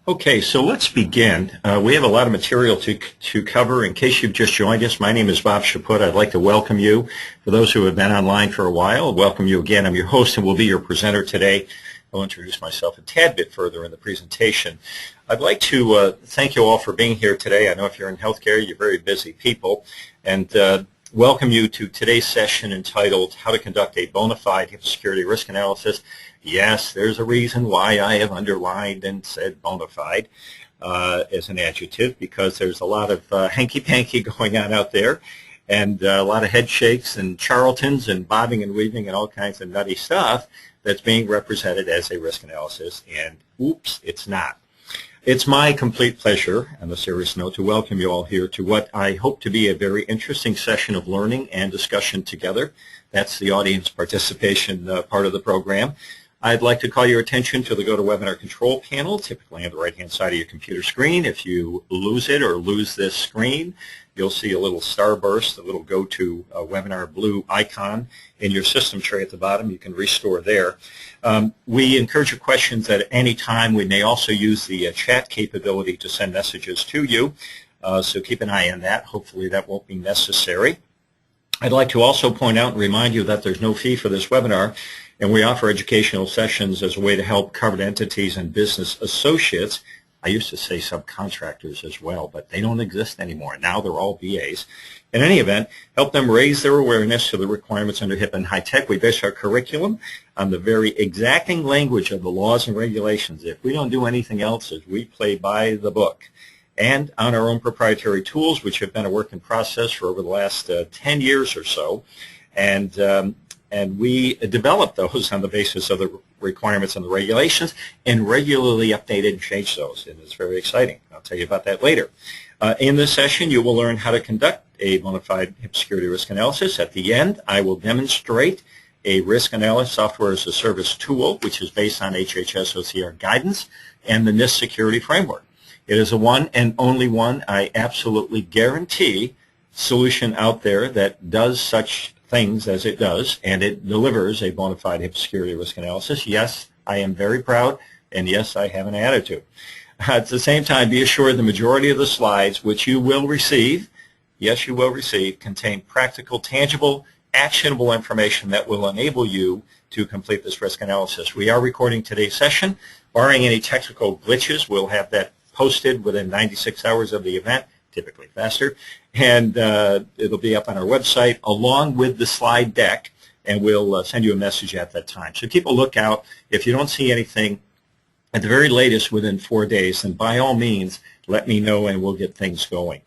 Okay, so let's begin. We have a lot of material to cover. In case you've just joined us, my name is Bob Chaput. I'd like to welcome you. For those who have been online for a while, welcome you again. I'm your host and will be your presenter today. I'll introduce myself a tad bit further in the presentation. I'd like to thank you all for being here today. I know if you're in healthcare, you're very busy people, and welcome you to today's session entitled How to Conduct a Bona Fide HIPAA Security Risk Analysis. Yes, there's a reason why I have underlined and said bona fide as an adjective, because there's a lot of hanky-panky going on out there, and a lot of head shakes and charlatans and bobbing and weaving and all kinds of nutty stuff that's being represented as a risk analysis, and oops, it's not. It's my complete pleasure, on a serious note, to welcome you all here to what I hope to be a very interesting session of learning and discussion together. That's the audience participation part of the program. I'd like to call your attention to the GoToWebinar control panel, typically on the right-hand side of your computer screen. If you lose it or lose this screen, you'll see a little starburst, a little GoToWebinar blue icon in your system tray at the bottom. You can restore there. We encourage your questions at any time. We may also use the chat capability to send messages to you, so keep an eye on that. Hopefully that won't be necessary. I'd like to also point out and remind you that there's no fee for this webinar, and we offer educational sessions as a way to help covered entities and business associates. I used to say subcontractors as well, but they don't exist anymore. Now they're all BAs. In any event, help them raise their awareness to the requirements under HIPAA and high tech. We base our curriculum on the very exacting language of the laws and regulations. If we don't do anything else, as we play by the book, and on our own proprietary tools, which have been a work in process for over the last 10 years or so. And we develop those on the basis of the requirements and the regulations and regularly update and change those, and it's very exciting. I'll tell you about that later. In this session, you will learn how to conduct a bona fide HIPAA security risk analysis. At the end, I will demonstrate a risk analysis software as a service tool, which is based on HHS OCR guidance and the NIST security framework. It is a one and only one, I absolutely guarantee, solution out there that does such things as it does, and it delivers a bona fide HIPAA security risk analysis. Yes, I am very proud, and yes, I have an attitude. At the same time, be assured the majority of the slides, which you will receive, yes, you will receive, contain practical, tangible, actionable information that will enable you to complete this risk analysis. We are recording today's session. Barring any technical glitches, we'll have that posted within 96 hours of the event, typically faster, and it'll be up on our website along with the slide deck, and we'll send you a message at that time. So keep a lookout. If you don't see anything at the very latest within 4 days, then by all means let me know and we'll get things going.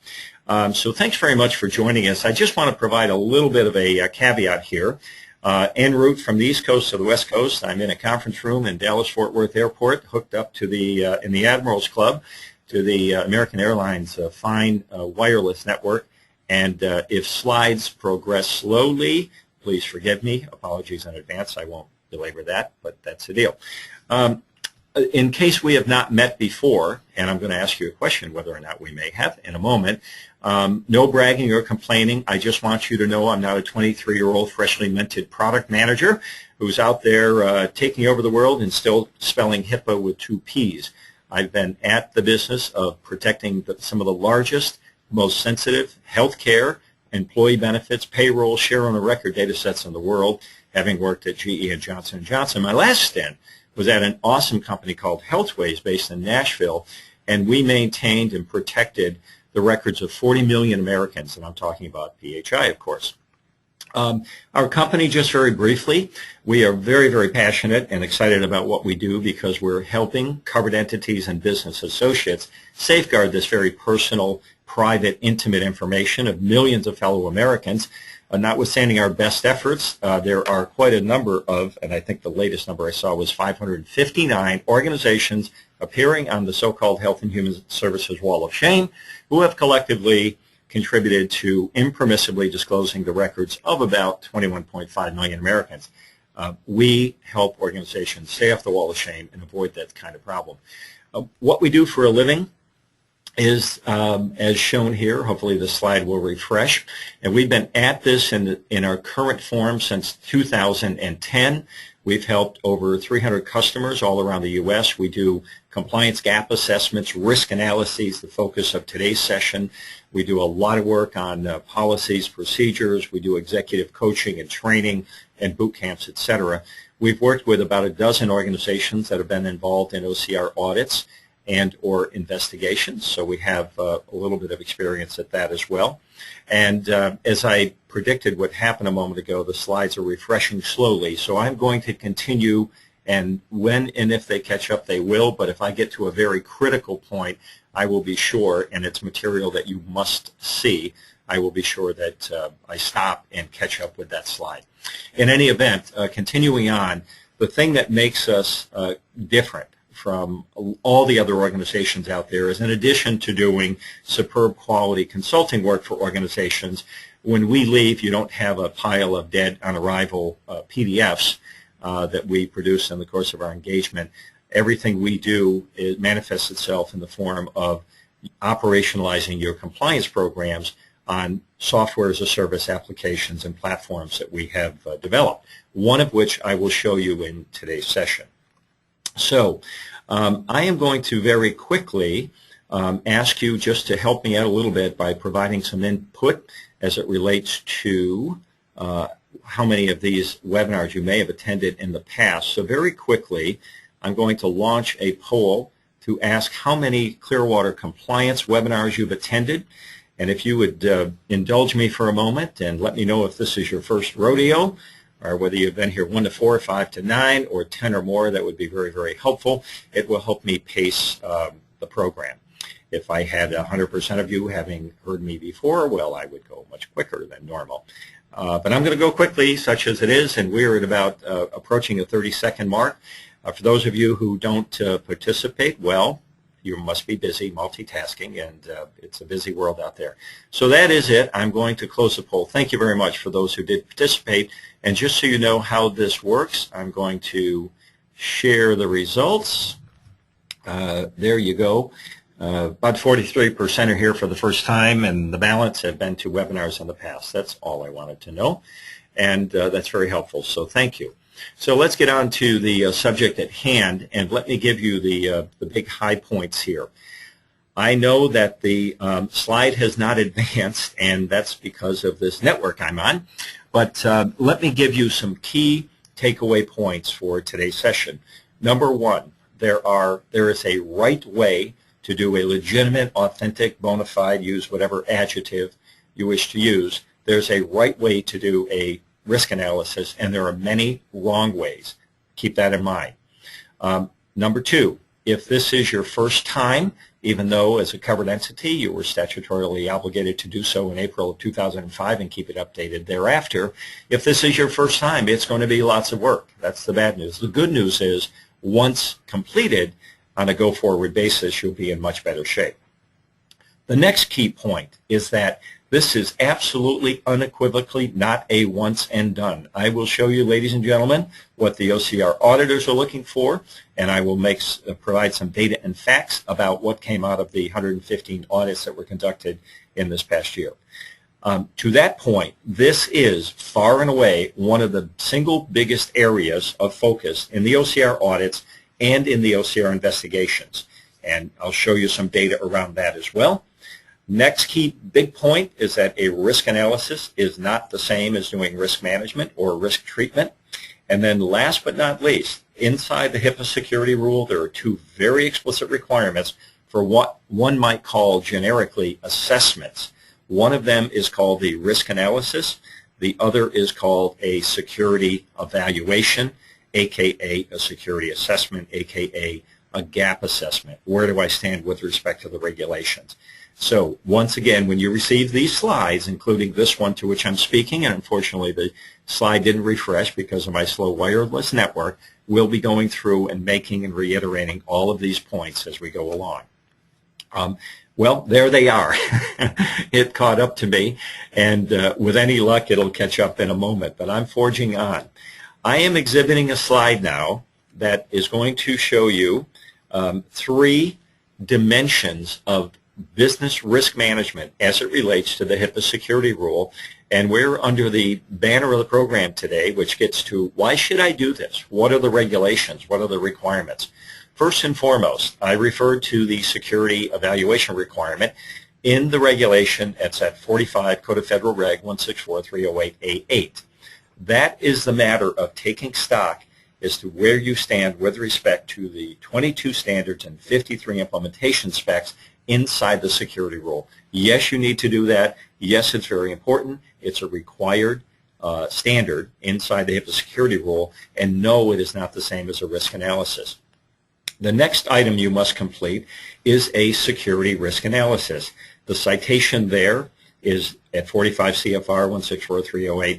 So thanks very much for joining us. I just want to provide a little bit of a caveat here. En route from the East Coast to the West Coast, I'm in a conference room in Dallas-Fort Worth Airport, hooked up to the in the Admirals Club to the American Airlines fine wireless network. And if slides progress slowly, please forgive me. Apologies in advance. I won't belabor that, but that's the deal. In case we have not met before, and I'm going to ask you a question whether or not we may have in a moment, no bragging or complaining. I just want you to know I'm not a 23-year-old freshly minted product manager who's out there taking over the world and still spelling HIPAA with 2 P's. I've been at the business of protecting some of the largest, most sensitive healthcare, employee benefits, payroll, share on a record data sets in the world, having worked at GE and Johnson & Johnson. My last stint was at an awesome company called Healthways based in Nashville, and we maintained and protected the records of 40 million Americans, and I'm talking about PHI, of course. Our company, just very briefly, we are very, very passionate and excited about what we do because we're helping covered entities and business associates safeguard this very personal, private, intimate information of millions of fellow Americans. Notwithstanding our best efforts, there are quite a number of, and I think the latest number I saw was 559 organizations appearing on the so-called Health and Human Services Wall of Shame who have collectively contributed to impermissibly disclosing the records of about 21.5 million Americans. We help organizations stay off the wall of shame and avoid that kind of problem. What we do for a living is as shown here. Hopefully the slide will refresh. And we've been at this in our current form since 2010. We've helped over 300 customers all around the U.S. We do compliance gap assessments, risk analyses, the focus of today's session. We do a lot of work on policies, procedures. We do executive coaching and training and boot camps, etc. We've worked with about a dozen organizations that have been involved in OCR audits and or investigations, so we have a little bit of experience at that as well. And as I predicted what happened a moment ago, the slides are refreshing slowly, so I'm going to continue, and when and if they catch up, they will, but if I get to a very critical point, I will be sure, and it's material that you must see, I will be sure that I stop and catch up with that slide. In any event, continuing on, the thing that makes us different from all the other organizations out there is, in addition to doing superb quality consulting work for organizations, when we leave, you don't have a pile of dead on arrival PDFs that we produce in the course of our engagement. Everything we do manifests itself in the form of operationalizing your compliance programs on software as a service applications and platforms that we have developed, one of which I will show you in today's session. So I am going to very quickly ask you just to help me out a little bit by providing some input as it relates to how many of these webinars you may have attended in the past. So very quickly, I'm going to launch a poll to ask how many Clearwater compliance webinars you've attended. And if you would indulge me for a moment and let me know if this is your first rodeo, or whether you've been here 1 to 4, 5 to 9, or 10 or more, that would be very, very helpful. It will help me pace the program. If I had 100% of you having heard me before, well, I would go much quicker than normal. But I'm going to go quickly, such as it is, and we're at about approaching a 30-second mark. For those of you who don't participate, well, you must be busy multitasking, and it's a busy world out there. So that is it. I'm going to close the poll. Thank you very much for those who did participate. And just so you know how this works, I'm going to share the results. There you go. About 43% are here for the first time, and the balance have been to webinars in the past. That's all I wanted to know, and that's very helpful, so thank you. So let's get on to the subject at hand, and let me give you the big high points here. I know that the slide has not advanced, and that's because of this network I'm on, but let me give you some key takeaway points for today's session. Number one, there is a right way to do a legitimate, authentic, bona fide, use whatever adjective you wish to use. There's a right way to do a risk analysis, and there are many wrong ways. Keep that in mind. Number two, if this is your first time, even though as a covered entity you were statutorily obligated to do so in April of 2005 and keep it updated thereafter, if this is your first time, it's going to be lots of work. That's the bad news. The good news is once completed on a go-forward basis, you'll be in much better shape. The next key point is that this is absolutely unequivocally not a once and done. I will show you, ladies and gentlemen, what the OCR auditors are looking for, and I will provide some data and facts about what came out of the 115 audits that were conducted in this past year. To that point, this is far and away one of the single biggest areas of focus in the OCR audits and in the OCR investigations. And I'll show you some data around that as well. Next key big point is that a risk analysis is not the same as doing risk management or risk treatment. And then last but not least, inside the HIPAA security rule, there are two very explicit requirements for what one might call generically assessments. One of them is called the risk analysis. The other is called a security evaluation, aka a security assessment, aka a gap assessment. Where do I stand with respect to the regulations? So once again, when you receive these slides, including this one to which I'm speaking, and unfortunately the slide didn't refresh because of my slow wireless network, we'll be going through and making and reiterating all of these points as we go along. Well, there they are. It caught up to me, and with any luck, it'll catch up in a moment, but I'm forging on. I am exhibiting a slide now that is going to show you three dimensions of business risk management as it relates to the HIPAA security rule. And we're under the banner of the program today, which gets to why should I do this? What are the regulations? What are the requirements? First and foremost, I referred to the security evaluation requirement in the regulation. It's at 45 Code of Federal Reg 164.308A8. That is the matter of taking stock as to where you stand with respect to the 22 standards and 53 implementation specs inside the security rule. Yes, you need to do that. Yes, it's very important. It's a required standard inside the HIPAA security rule, and no, it is not the same as a risk analysis. The next item you must complete is a security risk analysis. The citation there is at 45 CFR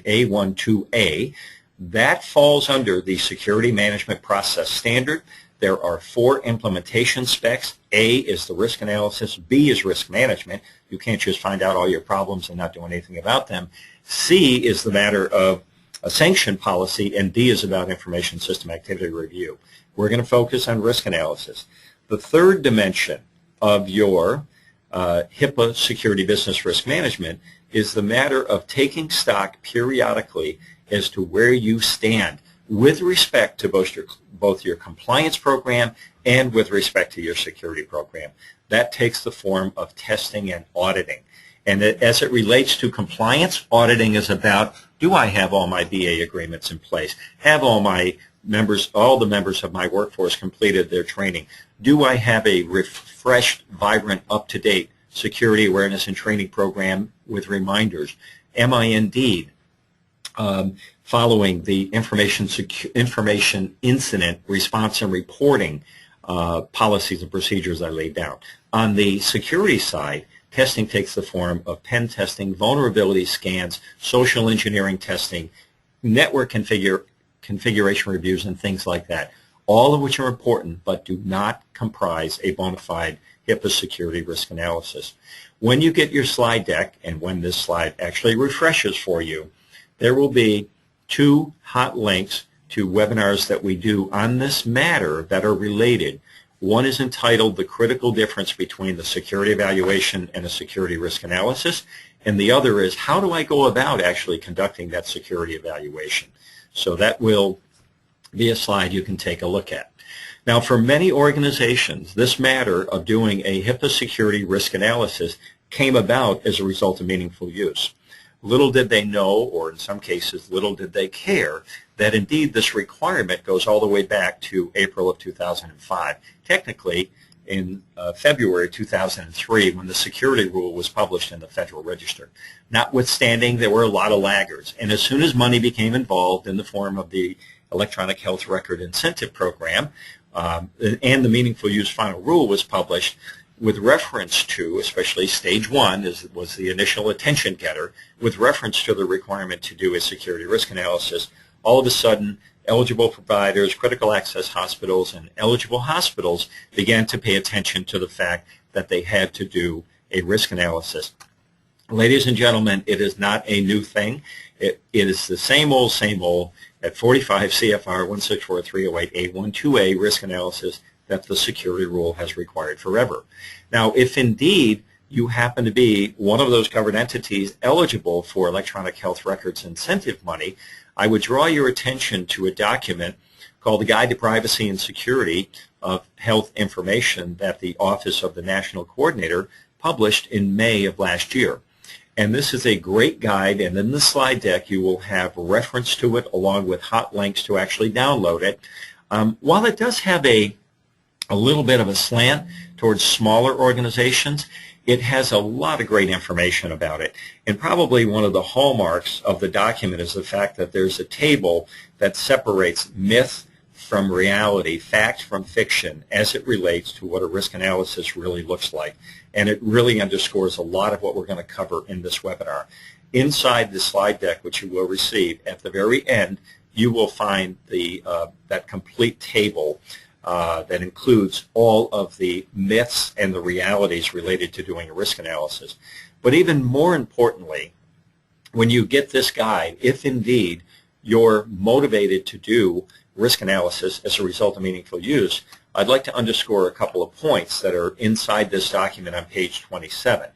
164.308A12A. That falls under the security management process standard. There are 4 implementation specs. A is the risk analysis. B is risk management. You can't just find out all your problems and not do anything about them. C is the matter of a sanction policy, and D is about information system activity review. We're going to focus on risk analysis. The third dimension of your HIPAA security business risk management is the matter of taking stock periodically as to where you stand with respect to both your compliance program and with respect to your security program. That takes the form of testing and auditing. And as it relates to compliance, auditing is about, do I have all my BA agreements in place? Have all the members of my workforce completed their training? Do I have a refreshed, vibrant, up-to-date security awareness and training program with reminders? Am I indeed following the information incident response and reporting policies and procedures I laid down? On the security side, testing takes the form of pen testing, vulnerability scans, social engineering testing, network configuration reviews, and things like that, all of which are important but do not comprise a bona fide HIPAA security risk analysis. When you get your slide deck, and when this slide actually refreshes for you, there will be 2 hot links to webinars that we do on this matter that are related. One is entitled The Critical Difference Between the Security Evaluation and a Security Risk Analysis, and the other is How Do I Go About Actually Conducting That Security Evaluation? So that will be a slide you can take a look at. Now, for many organizations, this matter of doing a HIPAA security risk analysis came about as a result of meaningful use. Little did they know, or in some cases little did they care, that indeed this requirement goes all the way back to April of 2005. Technically, in February 2003, when the security rule was published in the Federal Register. Notwithstanding, there were a lot of laggards. And as soon as money became involved in the form of the Electronic Health Record Incentive Program, and the Meaningful Use Final Rule was published, with reference to, especially stage 1 was the initial attention getter, with reference to the requirement to do a security risk analysis, all of a sudden eligible providers, critical access hospitals, and eligible hospitals began to pay attention to the fact that they had to do a risk analysis. Ladies and gentlemen, it is not a new thing. It is the same old at 45 CFR 164.308A12A risk analysis that the security rule has required forever. Now, if indeed you happen to be one of those covered entities eligible for electronic health records incentive money, I would draw your attention to a document called the Guide to Privacy and Security of Health Information that the Office of the National Coordinator published in May of last year. And this is a great guide, and in the slide deck you will have reference to it along with hot links to actually download it. While it does have a little bit of a slant towards smaller organizations, it has a lot of great information about it. And probably one of the hallmarks of the document is the fact that there's a table that separates myth from reality, fact from fiction, as it relates to what a risk analysis really looks like. And it really underscores a lot of what we're going to cover in this webinar. Inside the slide deck, which you will receive, at the very end, you will find that complete table that includes all of the myths and the realities related to doing a risk analysis. But even more importantly, when you get this guide, if indeed you're motivated to do risk analysis as a result of meaningful use, I'd like to underscore a couple of points that are inside this document on page 27.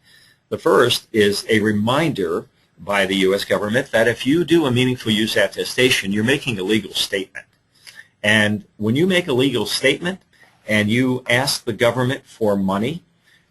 The first is a reminder by the U.S. government that if you do a meaningful use attestation, you're making a legal statement. And when you make a legal statement and you ask the government for money,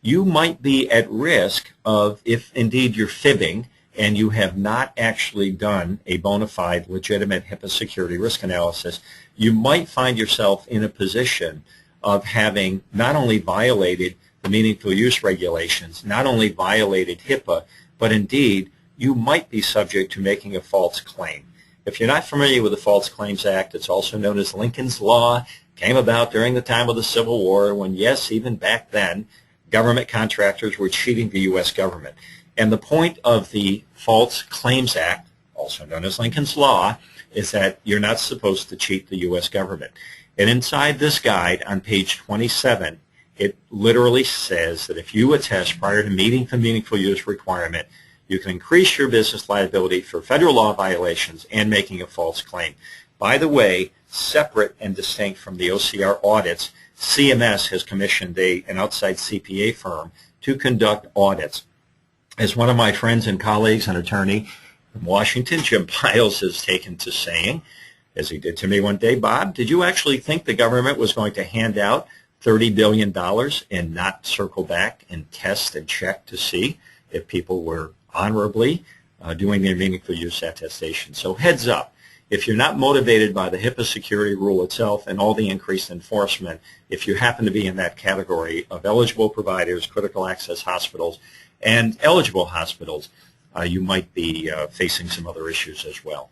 you might be at risk of, if indeed you're fibbing and you have not actually done a bona fide, legitimate HIPAA security risk analysis, you might find yourself in a position of having not only violated the meaningful use regulations, not only violated HIPAA, but indeed you might be subject to making a false claim. If you're not familiar with the False Claims Act, it's also known as Lincoln's Law, came about during the time of the Civil War when, yes, even back then, government contractors were cheating the U.S. government. And the point of the False Claims Act, also known as Lincoln's Law, is that you're not supposed to cheat the U.S. government. And inside this guide on page 27, it literally says that if you attest prior to meeting the meaningful use requirement, you can increase your business liability for federal law violations and making a false claim. By the way, separate and distinct from the OCR audits, CMS has commissioned an outside CPA firm to conduct audits. As one of my friends and colleagues, an attorney from Washington, Jim Piles, has taken to saying, as he did to me one day, Bob, did you actually think the government was going to hand out $30 billion and not circle back and test and check to see if people were honorably doing their meaningful use attestation? So heads up, if you're not motivated by the HIPAA security rule itself and all the increased enforcement, if you happen to be in that category of eligible providers, critical access hospitals, and eligible hospitals, you might be facing some other issues as well.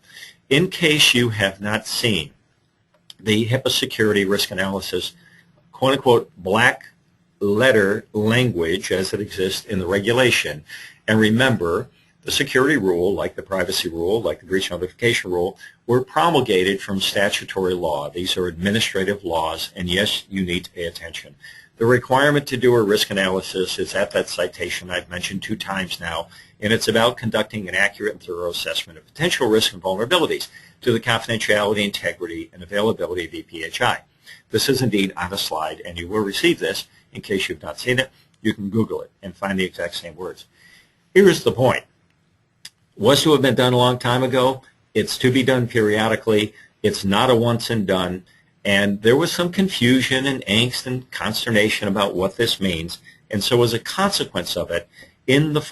In case you have not seen the HIPAA security risk analysis, quote-unquote, black letter language as it exists in the regulation, and remember, the security rule, like the privacy rule, like the breach notification rule, were promulgated from statutory law. These are administrative laws, and yes, you need to pay attention. The requirement to do a risk analysis is at that citation I've mentioned 2 times now, and it's about conducting an accurate and thorough assessment of potential risks and vulnerabilities to the confidentiality, integrity, and availability of EPHI. This is indeed on a slide, and you will receive this. In case you've not seen it, you can Google it and find the exact same words. Here's the point. Was to have been done a long time ago. It's to be done periodically. It's not a once and done. And there was some confusion and angst and consternation about what this means. And so as a consequence of it, in the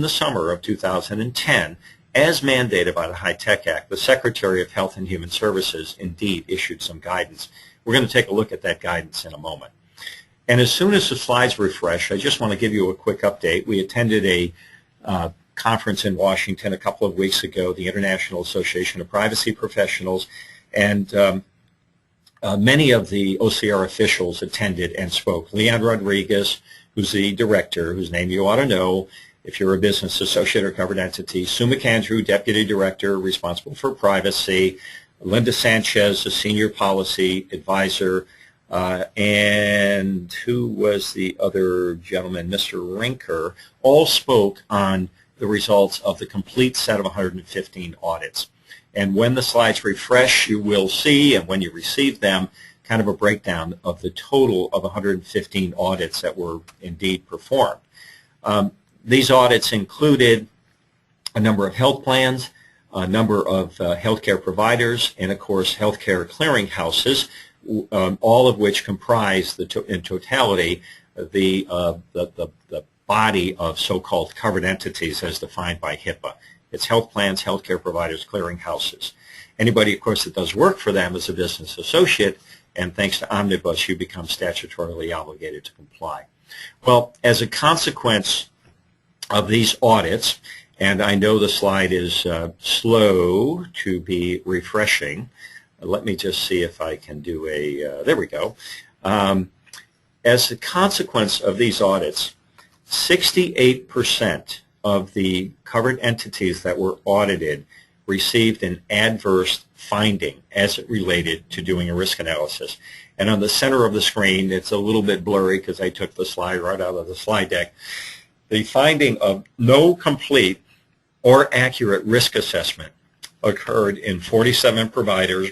summer of 2010, as mandated by the HITECH Act, the Secretary of Health and Human Services indeed issued some guidance. We're going to take a look at that guidance in a moment. And as soon as the slides refresh, I just want to give you a quick update. We attended a conference in Washington a couple of weeks ago, the International Association of Privacy Professionals, and many of the OCR officials attended and spoke. Leon Rodriguez, who's the director, whose name you ought to know if you're a business associate or covered entity, Sue McAndrew, deputy director responsible for privacy, Linda Sanchez, a senior policy advisor, and who was the other gentleman, Mr. Rinker, all spoke on the results of the complete set of 115 audits. And when the slides refresh, you will see, and when you receive them, kind of a breakdown of the total of 115 audits that were indeed performed. These audits included a number of health plans, a number of healthcare providers, and of course healthcare clearinghouses, all of which comprise in totality the body of so-called covered entities as defined by HIPAA. It's health plans, healthcare providers, clearinghouses. Anybody, of course, that does work for them is a business associate, and thanks to Omnibus, you become statutorily obligated to comply. Well, as a consequence of these audits, and I know the slide is slow to be refreshing. Let me just see if I can do there we go. As a consequence of these audits, 68% of the covered entities that were audited received an adverse finding as it related to doing a risk analysis. And on the center of the screen, it's a little bit blurry because I took the slide right out of the slide deck. The finding of no complete or accurate risk assessment occurred in 47 providers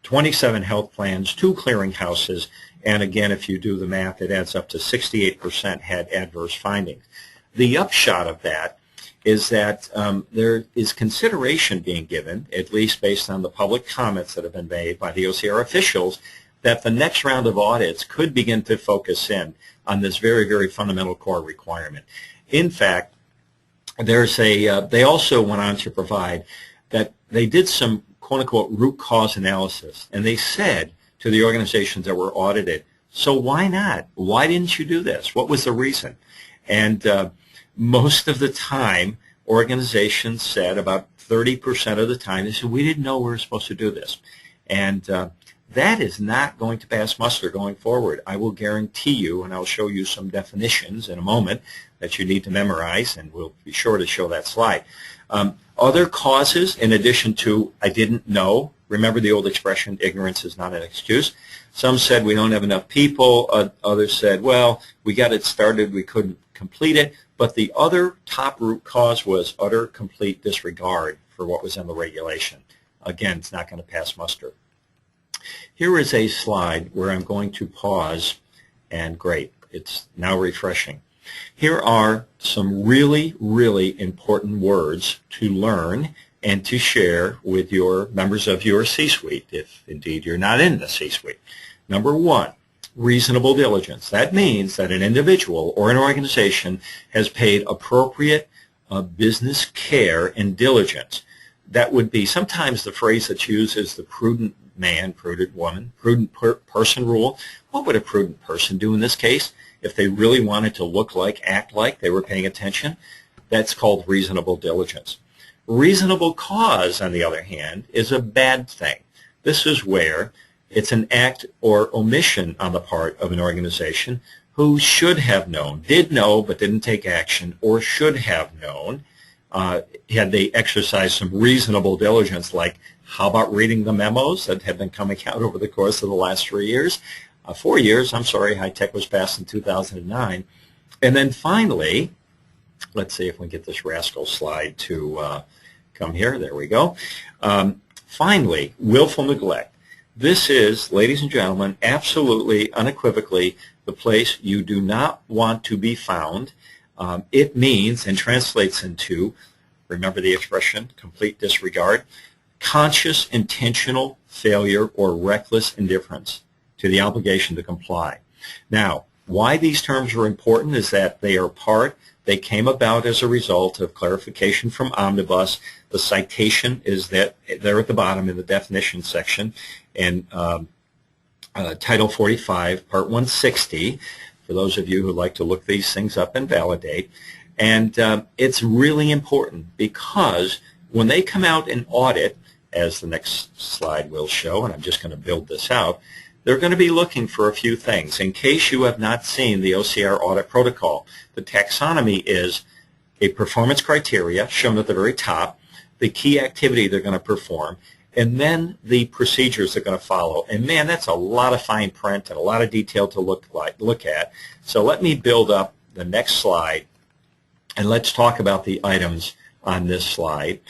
27 health plans, 2 clearinghouses, and again, if you do the math, it adds up to 68% had adverse findings. The upshot of that is that there is consideration being given, at least based on the public comments that have been made by the OCR officials, that the next round of audits could begin to focus in on this very, very fundamental core requirement. In fact, they also went on to provide that they did some quote-unquote root cause analysis, and they said to the organizations that were audited, so why not? Why didn't you do this? What was the reason? And most of the time, organizations said, about 30% of the time, they said, we didn't know we were supposed to do this. And that is not going to pass muster going forward. I will guarantee you, and I'll show you some definitions in a moment that you need to memorize, and we'll be sure to show that slide. Other causes, in addition to I didn't know, remember the old expression, ignorance is not an excuse. Some said we don't have enough people. Others said, well, we got it started, we couldn't complete it. But the other top root cause was utter, complete disregard for what was in the regulation. Again, it's not going to pass muster. Here is a slide where I'm going to pause, and great, it's now refreshing. Here are some really, really important words to learn and to share with your members of your C-suite, if indeed you're not in the C-suite. Number one, reasonable diligence. That means that an individual or an organization has paid appropriate business care and diligence. That would be sometimes the phrase that's used is the prudent man, prudent woman, prudent person rule. What would a prudent person do in this case if they really wanted to look like, act like they were paying attention? That's called reasonable diligence. Reasonable cause, on the other hand, is a bad thing. This is where it's an act or omission on the part of an organization who should have known, did know but didn't take action, or should have known had they exercised some reasonable diligence, like how about reading the memos that have been coming out over the course of the last 3 years? 4 years, I'm sorry, HITECH was passed in 2009. And then finally, let's see if we can get this rascal slide to come here. There we go. Finally, willful neglect. This is, ladies and gentlemen, absolutely, unequivocally, the place you do not want to be found. It means and translates into, remember the expression, complete disregard, conscious, intentional failure or reckless indifference to the obligation to comply. Now, why these terms are important is that they came about as a result of clarification from Omnibus. The citation is that there at the bottom in the definition section in Title 45, Part 160, for those of you who like to look these things up and validate. And it's really important because when they come out and audit, as the next slide will show, and I'm just going to build this out, they're going to be looking for a few things. In case you have not seen the OCR audit protocol, the taxonomy is a performance criteria shown at the very top, the key activity they're going to perform, and then the procedures they're going to follow. And man, that's a lot of fine print and a lot of detail to look at. So let me build up the next slide, and let's talk about the items on this slide.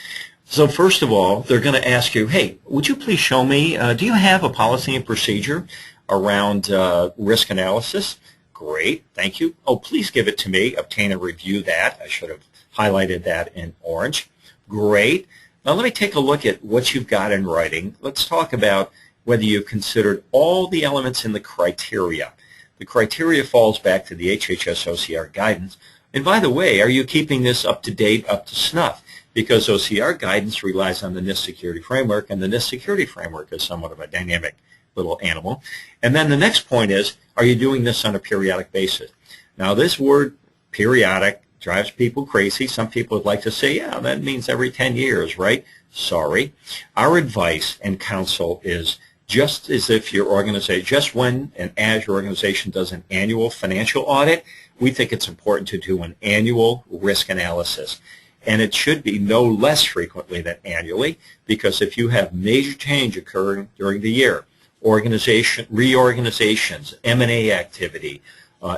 So first of all, they're going to ask you, hey, would you please show me, do you have a policy and procedure around risk analysis? Great, thank you. Oh, please give it to me. Obtain and review that. I should have highlighted that in orange. Great. Now let me take a look at what you've got in writing. Let's talk about whether you've considered all the elements in the criteria. The criteria falls back to the HHS OCR guidance. And by the way, are you keeping this up to date, up to snuff? Because OCR guidance relies on the NIST security framework, and the NIST security framework is somewhat of a dynamic little animal. And then the next point is, are you doing this on a periodic basis? Now this word periodic drives people crazy. Some people would like to say, yeah, that means every 10 years, right? Sorry. Our advice and counsel is just as if your organization, just when and as your organization does an annual financial audit, we think it's important to do an annual risk analysis. And it should be no less frequently than annually, because if you have major change occurring during the year, reorganizations, M&A activity,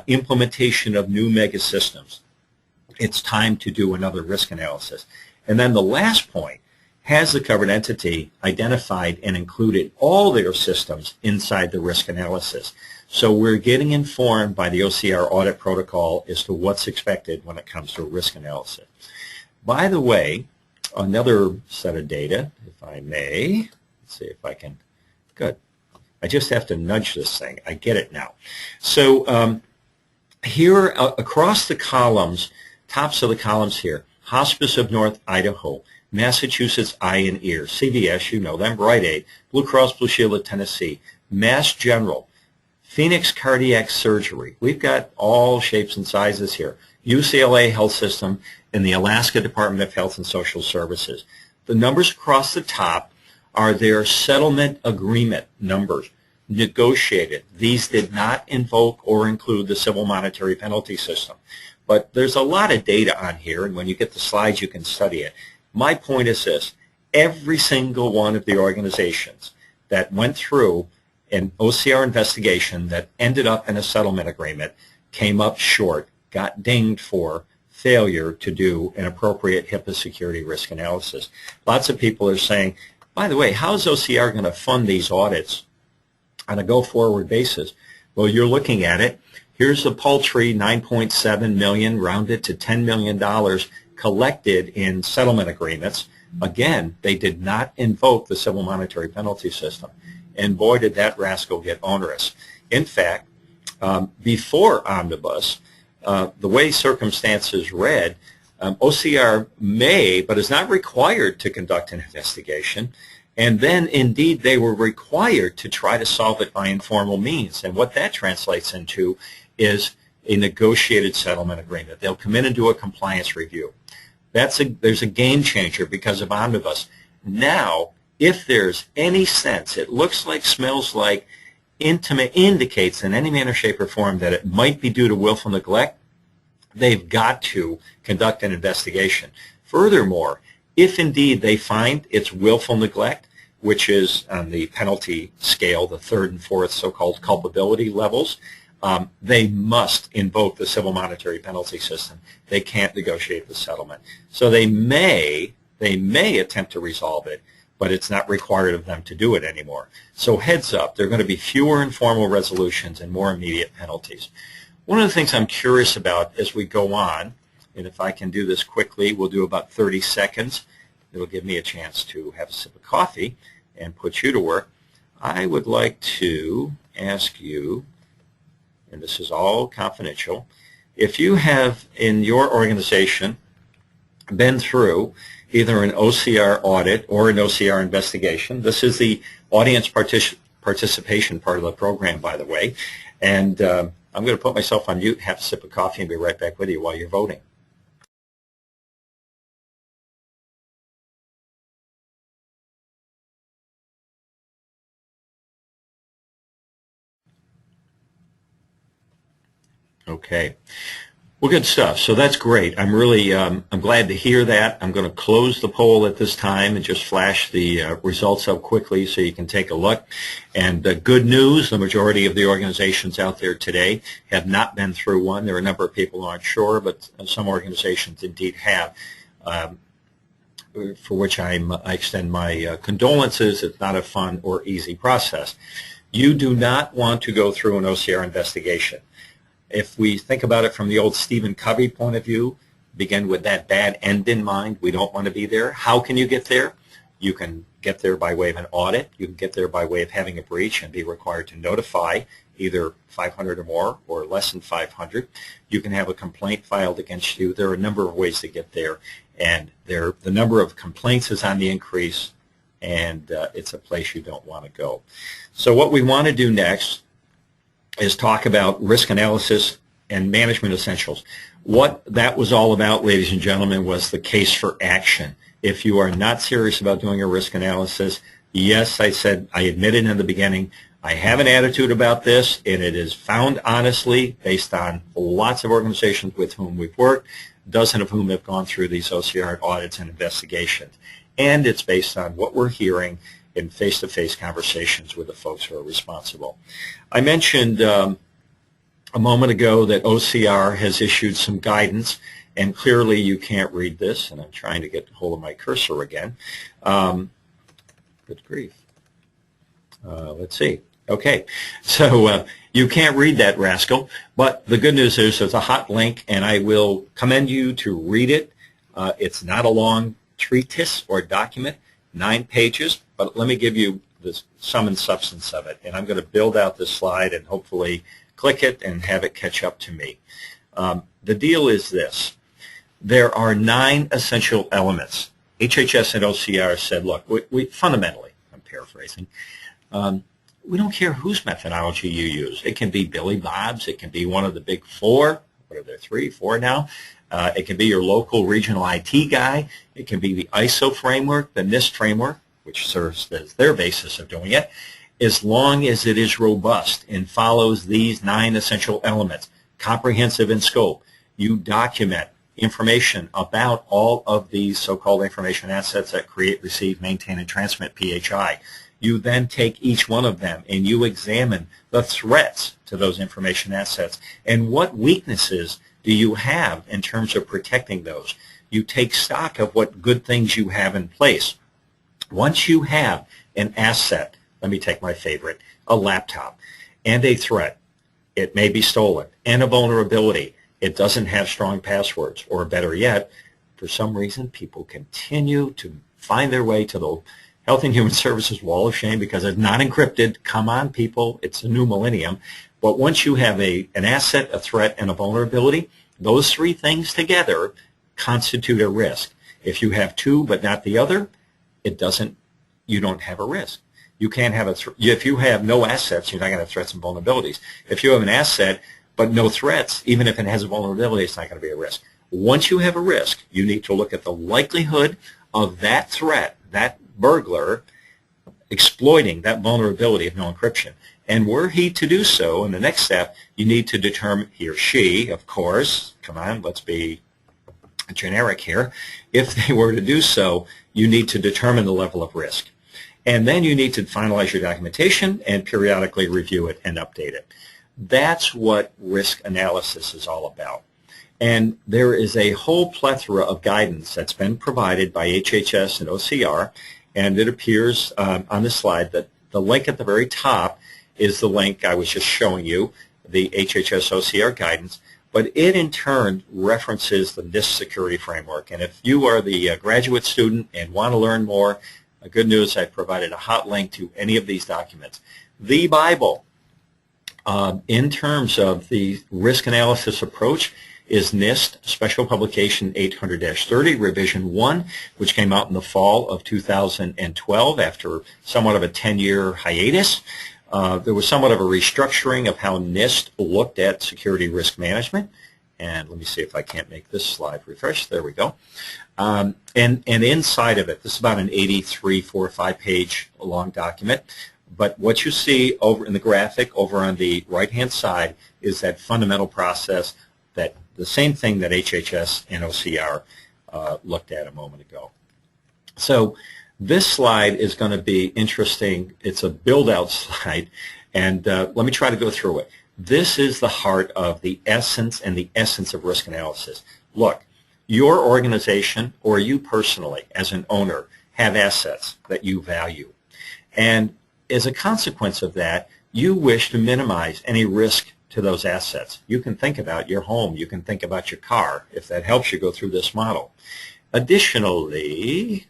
implementation of new mega systems, it's time to do another risk analysis. And then the last point has the covered entity identified and included all their systems inside the risk analysis. So we're getting informed by the OCR audit protocol as to what's expected when it comes to risk analysis. By the way, another set of data, if I may, let's see if I can, good. I just have to nudge this thing. I get it now. So here across the columns, tops of the columns here, Hospice of North Idaho, Massachusetts Eye and Ear, CVS, you know them, Rite Aid, Blue Cross Blue Shield of Tennessee, Mass General, Phoenix Cardiac Surgery. We've got all shapes and sizes here. UCLA Health System and the Alaska Department of Health and Social Services. The numbers across the top are their settlement agreement numbers, negotiated. These did not invoke or include the civil monetary penalty system. But there's a lot of data on here, and when you get the slides, you can study it. My point is this. Every single one of the organizations that went through an OCR investigation that ended up in a settlement agreement came up short, got dinged for failure to do an appropriate HIPAA security risk analysis. Lots of people are saying, by the way, how is OCR going to fund these audits on a go-forward basis? Well, you're looking at it. Here's the paltry $9.7 million, rounded to $10 million collected in settlement agreements. Again, they did not invoke the civil monetary penalty system. And boy, did that rascal get onerous. In fact, before Omnibus, the way circumstances read, OCR may, but is not required to conduct an investigation. And then, indeed, they were required to try to solve it by informal means. And what that translates into is a negotiated settlement agreement. They'll come in and do a compliance review. There's a game changer because of Omnibus. Now, if there's any sense, it looks like, smells like, indicates in any manner, shape, or form that it might be due to willful neglect, they've got to conduct an investigation. Furthermore, if indeed they find it's willful neglect, which is on the penalty scale, the third and fourth so-called culpability levels, they must invoke the civil monetary penalty system. They can't negotiate the settlement. So they may attempt to resolve it, but it's not required of them to do it anymore. So heads up, there are going to be fewer informal resolutions and more immediate penalties. One of the things I'm curious about as we go on, and if I can do this quickly, we'll do about 30 seconds. It'll give me a chance to have a sip of coffee and put you to work. I would like to ask you, and this is all confidential, if you have in your organization been through either an OCR audit or an OCR investigation. This is the audience participation part of the program, by the way. And I'm going to put myself on mute, have a sip of coffee, and be right back with you while you're voting. Okay. Well, good stuff. So that's great. I'm really I'm glad to hear that. I'm going to close the poll at this time and just flash the results up quickly so you can take a look. And good news, the majority of the organizations out there today have not been through one. There are a number of people who aren't sure, but some organizations indeed have, for which I extend my condolences. It's not a fun or easy process. You do not want to go through an OCR investigation. If we think about it from the old Stephen Covey point of view, begin with that bad end in mind. We don't want to be there. How can you get there? You can get there by way of an audit. You can get there by way of having a breach and be required to notify either 500 or more or less than 500. You can have a complaint filed against you. There are a number of ways to get there, and the number of complaints is on the increase, and it's a place you don't want to go. So what we want to do next is talk about risk analysis and management essentials. What that was all about, ladies and gentlemen, was the case for action. If you are not serious about doing a risk analysis, yes, I admitted in the beginning, I have an attitude about this, and it is found honestly based on lots of organizations with whom we've worked, a dozen of whom have gone through these OCR audits and investigations. And it's based on what we're hearing in face-to-face conversations with the folks who are responsible. I mentioned a moment ago that OCR has issued some guidance, and clearly you can't read this, and I'm trying to get hold of my cursor again. Good grief. Let's see. Okay, so you can't read that rascal, but the good news is there's a hot link, and I will commend you to read it. It's not a long treatise or document, 9 pages, but let me give you the sum and substance of it, and I'm going to build out this slide and hopefully click it and have it catch up to me. The deal is this. There are 9 essential elements. HHS and OCR said, look, we fundamentally, I'm paraphrasing, we don't care whose methodology you use. It can be Billy Bob's. It can be one of the big 4. What are there, 3, 4 now? It can be your local regional IT guy. It can be the ISO framework, the NIST framework, which serves as their basis of doing it, as long as it is robust and follows these 9 essential elements, comprehensive in scope. You document information about all of these so-called information assets that create, receive, maintain, and transmit PHI. You then take each one of them and you examine the threats to those information assets and what weaknesses do you have in terms of protecting those. You take stock of what good things you have in place. Once you have an asset, let me take my favorite, a laptop, and a threat, it may be stolen, and a vulnerability, it doesn't have strong passwords, or better yet, for some reason people continue to find their way to the Health and Human Services wall of shame because it's not encrypted. Come on, people, it's a new millennium. But once you have an asset, a threat, and a vulnerability, those 3 things together constitute a risk. If you have 2 but not the other, you don't have a risk. You can't have if you have no assets, you're not going to have threats and vulnerabilities. If you have an asset but no threats, even if it has a vulnerability, it's not going to be a risk. Once you have a risk, you need to look at the likelihood of that threat, that burglar, exploiting that vulnerability of no encryption. And were he to do so, in the next step, you need to determine, he or she, of course, come on, let's be generic here. If they were to do so, you need to determine the level of risk. And then you need to finalize your documentation and periodically review it and update it. That's what risk analysis is all about. And there is a whole plethora of guidance that's been provided by HHS and OCR, and it appears on the slide that the link at the very top is the link I was just showing you, the HHS OCR guidance, but it in turn references the NIST security framework. And if you are the graduate student and want to learn more, good news, I've provided a hot link to any of these documents. The Bible, in terms of the risk analysis approach, is NIST Special Publication 800-30, Revision 1, which came out in the fall of 2012 after somewhat of a 10-year hiatus. There was somewhat of a restructuring of how NIST looked at security risk management. And let me see if I can't make this slide refresh. There we go. And inside of it, this is about an 83, 4 or 5 page long document. But what you see over in the graphic over on the right-hand side is that fundamental process, that the same thing that HHS and OCR looked at a moment ago. So this slide is going to be interesting. It's a build-out slide, and let me try to go through it. This is the heart of the essence and the essence of risk analysis. Look, your organization or you personally as an owner have assets that you value. And as a consequence of that, you wish to minimize any risk to those assets. You can think about your home. You can think about your car, if that helps you go through this model. Additionally,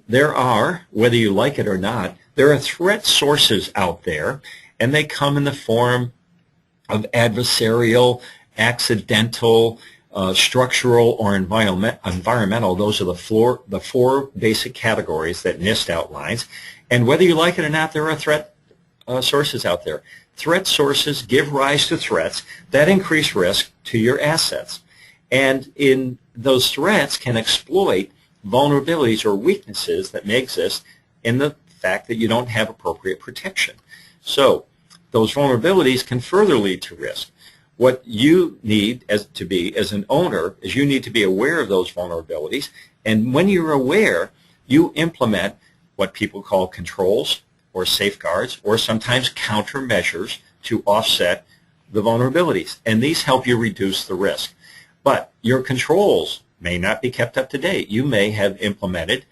there are, whether you like it or not, there are threat sources out there, and they come in the form of adversarial, accidental, structural, or environmental. Those are the four basic categories that NIST outlines. And whether you like it or not, there are threat sources out there. Threat sources give rise to threats that increase risk to your assets. And in those threats can exploit vulnerabilities or weaknesses that may exist in the fact that you don't have appropriate protection. So those vulnerabilities can further lead to risk. What you need to be as an owner is you need to be aware of those vulnerabilities, and when you're aware, you implement what people call controls or safeguards or sometimes countermeasures to offset the vulnerabilities, and these help you reduce the risk. But your controls may not be kept up to date. You may have implemented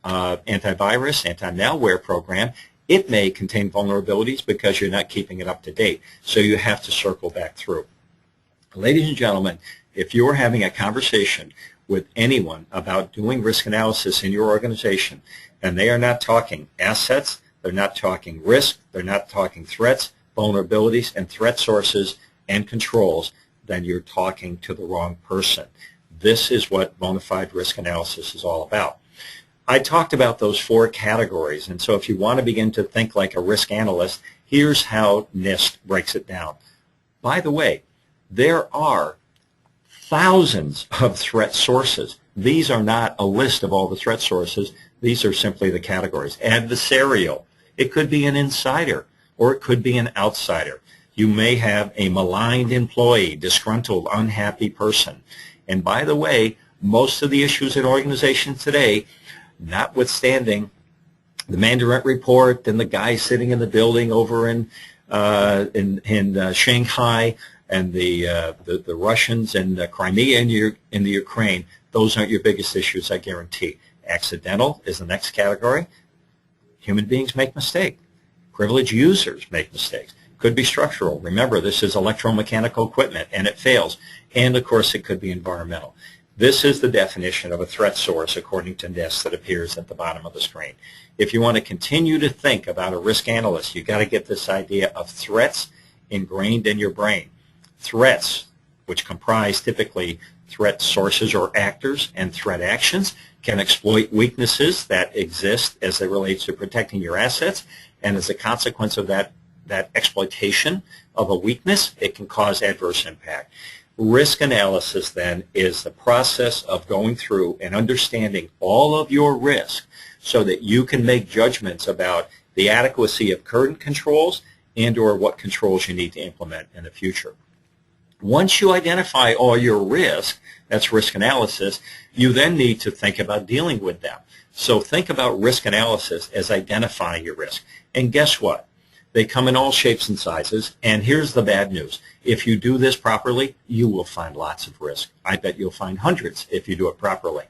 antivirus, anti-malware program. It may contain vulnerabilities because you're not keeping it up to date. So you have to circle back through. Ladies and gentlemen, if you're having a conversation with anyone about doing risk analysis in your organization, and they are not talking assets, they're not talking risk, they're not talking threats, vulnerabilities, and threat sources and controls, then you're talking to the wrong person. This is what bona fide risk analysis is all about. I talked about those 4 categories, and so if you want to begin to think like a risk analyst, here's how NIST breaks it down. By the way, there are thousands of threat sources. These are not a list of all the threat sources. These are simply the categories. Adversarial. It could be an insider, or it could be an outsider. You may have a maligned employee, disgruntled, unhappy person. And by the way, most of the issues in organizations today, notwithstanding the Mandarin report and the guy sitting in the building over in Shanghai and the Russians and Crimea in the Ukraine, those aren't your biggest issues, I guarantee. Accidental is the next category. Human beings make mistakes. Privileged users make mistakes. Could be structural. Remember, this is electromechanical equipment, and it fails. And, of course, it could be environmental. This is the definition of a threat source according to NIST that appears at the bottom of the screen. If you want to continue to think about a risk analyst, you've got to get this idea of threats ingrained in your brain. Threats, which comprise typically threat sources or actors and threat actions, can exploit weaknesses that exist as it relates to protecting your assets, and as a consequence of that exploitation of a weakness, it can cause adverse impact. Risk analysis, then, is the process of going through and understanding all of your risk so that you can make judgments about the adequacy of current controls and or what controls you need to implement in the future. Once you identify all your risk, that's risk analysis, you then need to think about dealing with them. So think about risk analysis as identifying your risk. And guess what? They come in all shapes and sizes, and here's the bad news. If you do this properly, you will find lots of risk. I bet you'll find hundreds if you do it properly.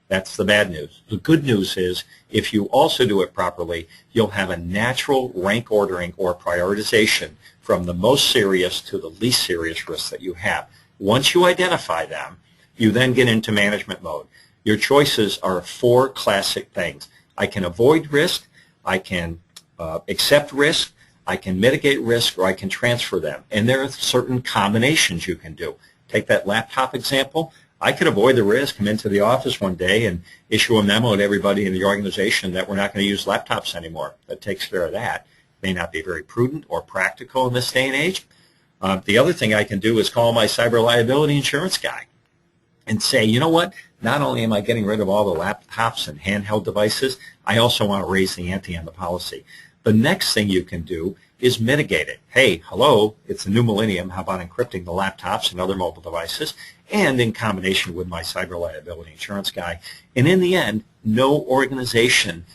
That's the bad news. The good news is if you also do it properly, you'll have a natural rank ordering or prioritization from the most serious to the least serious risks that you have. Once you identify them, you then get into management mode. Your choices are 4 classic things. I can avoid risk, I can accept risk, I can mitigate risk, or I can transfer them. And there are certain combinations you can do. Take that laptop example. I could avoid the risk, come into the office one day and issue a memo to everybody in the organization that we're not going to use laptops anymore. That takes care of that. May not be very prudent or practical in this day and age. The other thing I can do is call my cyber liability insurance guy and say, you know what, not only am I getting rid of all the laptops and handheld devices, I also want to raise the ante on the policy. The next thing you can do is mitigate it. Hey, hello, it's a new millennium. How about encrypting the laptops and other mobile devices, and in combination with my cyber liability insurance guy? And in the end, no organization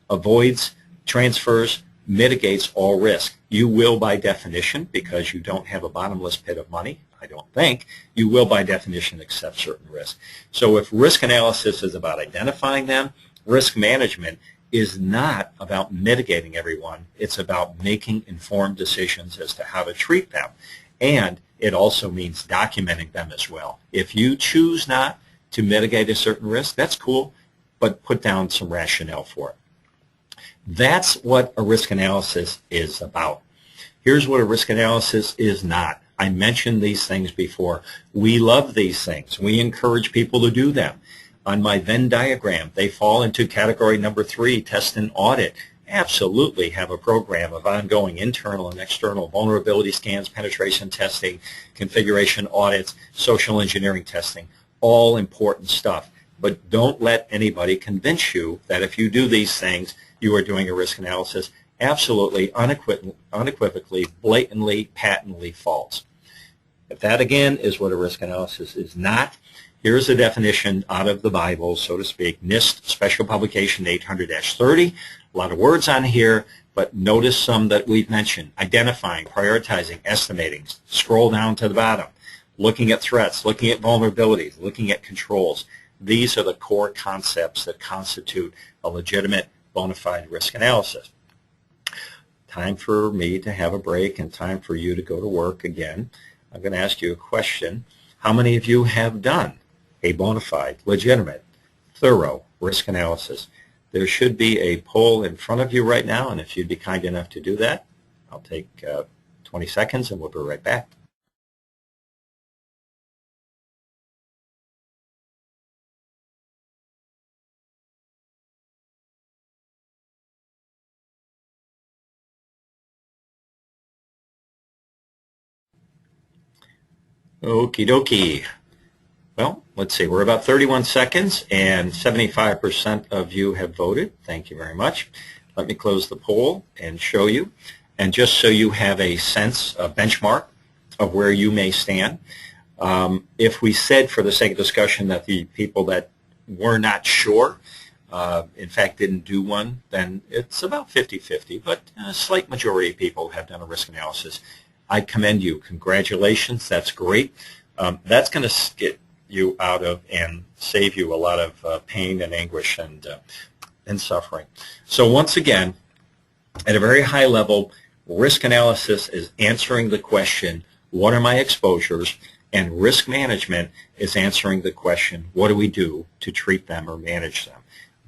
avoids, transfers, mitigates all risk. You will, by definition, because you don't have a bottomless pit of money, I don't think, you will by definition accept certain risk. So if risk analysis is about identifying them, risk management is not about mitigating everyone. It's about making informed decisions as to how to treat them. And it also means documenting them as well. If you choose not to mitigate a certain risk, that's cool, but put down some rationale for it. That's what a risk analysis is about. Here's what a risk analysis is not. I mentioned these things before. We love these things. We encourage people to do them. On my Venn diagram, they fall into category number 3, test and audit. Absolutely have a program of ongoing internal and external vulnerability scans, penetration testing, configuration audits, social engineering testing. All important stuff. But don't let anybody convince you that if you do these things, you are doing a risk analysis. Absolutely, unequivocally, blatantly, patently false. If that, again, is what a risk analysis is not, here's a definition out of the Bible, so to speak, NIST Special Publication 800-30. A lot of words on here, but notice some that we've mentioned: identifying, prioritizing, estimating. Scroll down to the bottom. Looking at threats, looking at vulnerabilities, looking at controls. These are the core concepts that constitute a legitimate, bona fide risk analysis. Time for me to have a break and time for you to go to work again. I'm going to ask you a question. How many of you have done a bona fide, legitimate, thorough risk analysis? There should be a poll in front of you right now, and if you'd be kind enough to do that, I'll take 20 seconds and we'll be right back. Okie dokie. Well, let's see. We're about 31 seconds, and 75% of you have voted. Thank you very much. Let me close the poll and show you. And just so you have a sense, a benchmark of where you may stand, if we said, for the sake of discussion, that the people that were not sure, in fact didn't do one, then it's about 50-50, but a slight majority of people have done a risk analysis. I commend you. Congratulations. That's great. That's going to get you out of and save you a lot of pain and anguish and suffering. So once again, at a very high level, risk analysis is answering the question, what are my exposures? And risk management is answering the question, what do we do to treat them or manage them?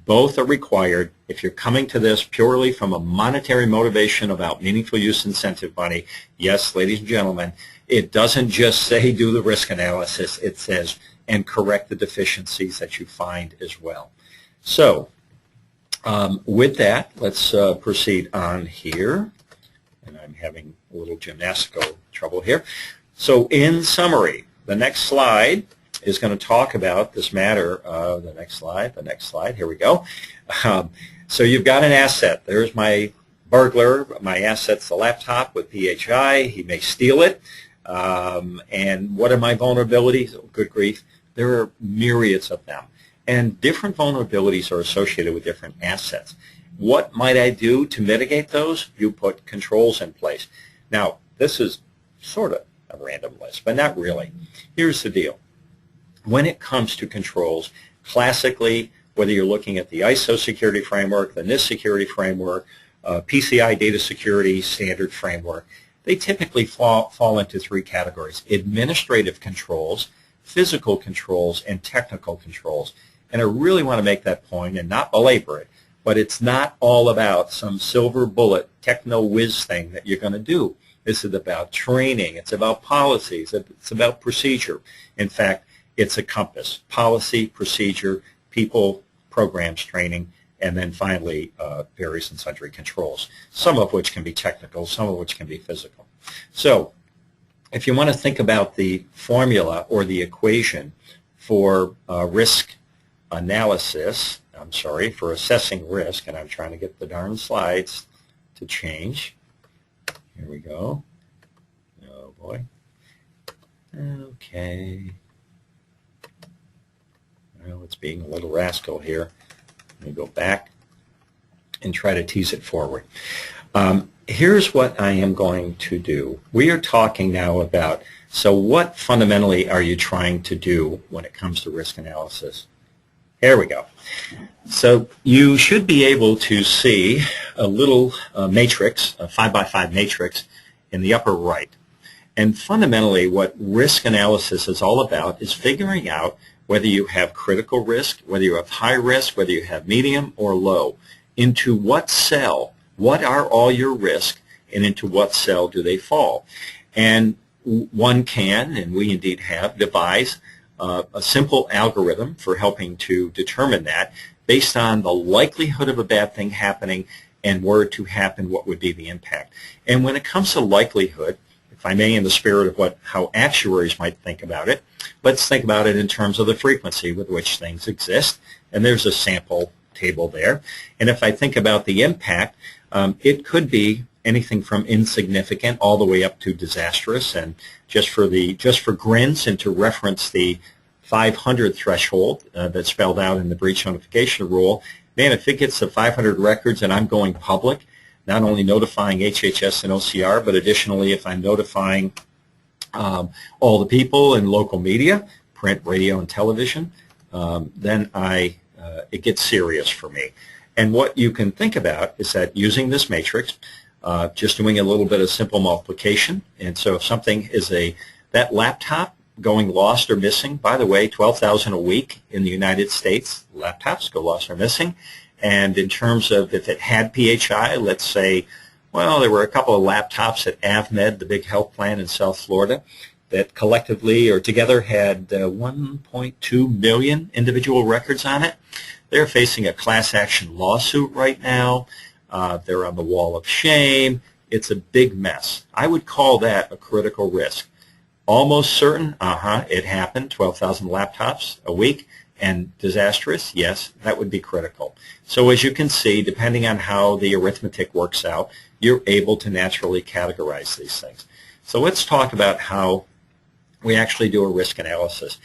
Both are required. If you're coming to this purely from a monetary motivation about meaningful use incentive money, yes, ladies and gentlemen, it doesn't just say do the risk analysis. It says, and correct the deficiencies that you find as well. So with that, let's proceed on here. And I'm having a little gymnastical trouble here. So in summary, the next slide is going to talk about this matter. The next slide, here we go. So you've got an asset. There's my burglar. My asset's the laptop with PHI. He may steal it. And what are my vulnerabilities? Oh, good grief. There are myriads of them. And different vulnerabilities are associated with different assets. What might I do to mitigate those? You put controls in place. Now, this is sort of a random list, but not really. Here's the deal. When it comes to controls, classically, whether you're looking at the ISO security framework, the NIST security framework, PCI data security standard framework, they typically fall into three categories: administrative controls, physical controls, and technical controls. And I really want to make that point and not belabor it, but it's not all about some silver bullet techno-whiz thing that you're going to do. This is about training. It's about policies. It's about procedure. In fact, it's a compass: policy, procedure, people, programs, training, and then finally various and sundry controls, some of which can be technical, some of which can be physical. So if you want to think about the formula or the equation for risk analysis, for assessing risk, and I'm trying to get the darn slides to change. Here we go. Oh boy. Okay. Well, it's being a little rascal here. Let me go back and try to tease it forward. Here's what I am going to do. We are talking now about, so what fundamentally are you trying to do when it comes to risk analysis? Here we go. So you should be able to see a little matrix, a 5x5 matrix in the upper right. And fundamentally what risk analysis is all about is figuring out whether you have critical risk, whether you have high risk, whether you have medium or low, into what cell, what are all your risks, and into what cell do they fall. And one can, and we indeed have, devise a simple algorithm for helping to determine that based on the likelihood of a bad thing happening, and were it to happen, what would be the impact. And when it comes to likelihood, if I may, in the spirit of how actuaries might think about it, let's think about it in terms of the frequency with which things exist. And there's a sample table there. And if I think about the impact, it could be anything from insignificant all the way up to disastrous. And just for grins and to reference the 500 threshold that's spelled out in the breach notification rule, man, if it gets to 500 records and I'm going public, not only notifying HHS and OCR, but additionally if I'm notifying all the people in local media, print, radio, and television, then it gets serious for me. And what you can think about is that using this matrix, just doing a little bit of simple multiplication, and so if something is that laptop going lost or missing, by the way, 12,000 a week in the United States, laptops go lost or missing, and in terms of if it had PHI, let's say, well, there were a couple of laptops at AvMed, the big health plan in South Florida, that collectively or together had 1.2 million individual records on it. They're facing a class action lawsuit right now. They're on the wall of shame. It's a big mess. I would call that a critical risk. Almost certain, it happened, 12,000 laptops a week, and disastrous, yes, that would be critical. So as you can see, depending on how the arithmetic works out, you're able to naturally categorize these things. So let's talk about how we actually do a risk analysis.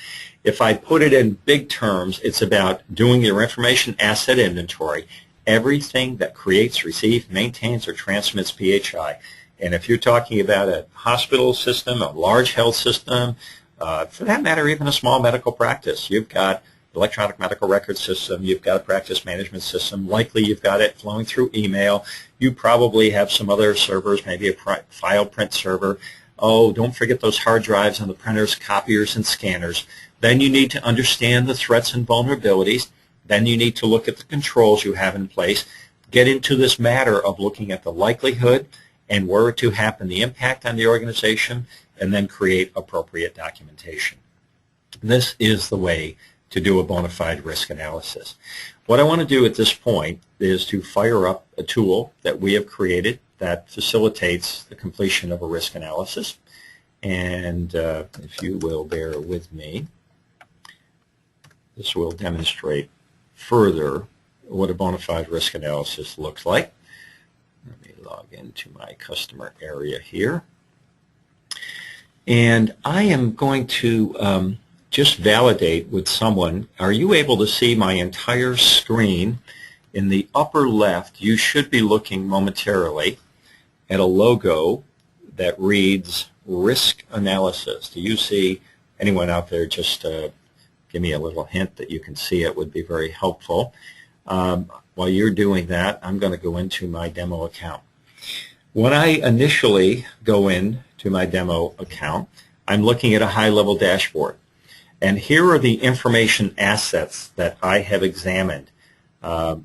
If I put it in big terms, it's about doing your information asset inventory, everything that creates, receives, maintains, or transmits PHI. And if you're talking about a hospital system, a large health system, for that matter, even a small medical practice, you've got electronic medical record system, you've got a practice management system, likely you've got it flowing through email, you probably have some other servers, maybe a file print server. Oh, don't forget those hard drives on the printers, copiers, and scanners. Then you need to understand the threats and vulnerabilities. Then you need to look at the controls you have in place, get into this matter of looking at the likelihood and were it to happen, the impact on the organization, and then create appropriate documentation. This is the way to do a bona fide risk analysis. What I want to do at this point is to fire up a tool that we have created that facilitates the completion of a risk analysis. And if you will bear with me, this will demonstrate further what a bona fide risk analysis looks like. Let me log into my customer area here. And I am going to just validate with someone. Are you able to see my entire screen? In the upper left, you should be looking momentarily at a logo that reads risk analysis. Do you see anyone out there? Just give me a little hint that you can see it would be very helpful. While you're doing that, I'm going to go into my demo account. When I initially go into my demo account, I'm looking at a high-level dashboard. And here are the information assets that I have examined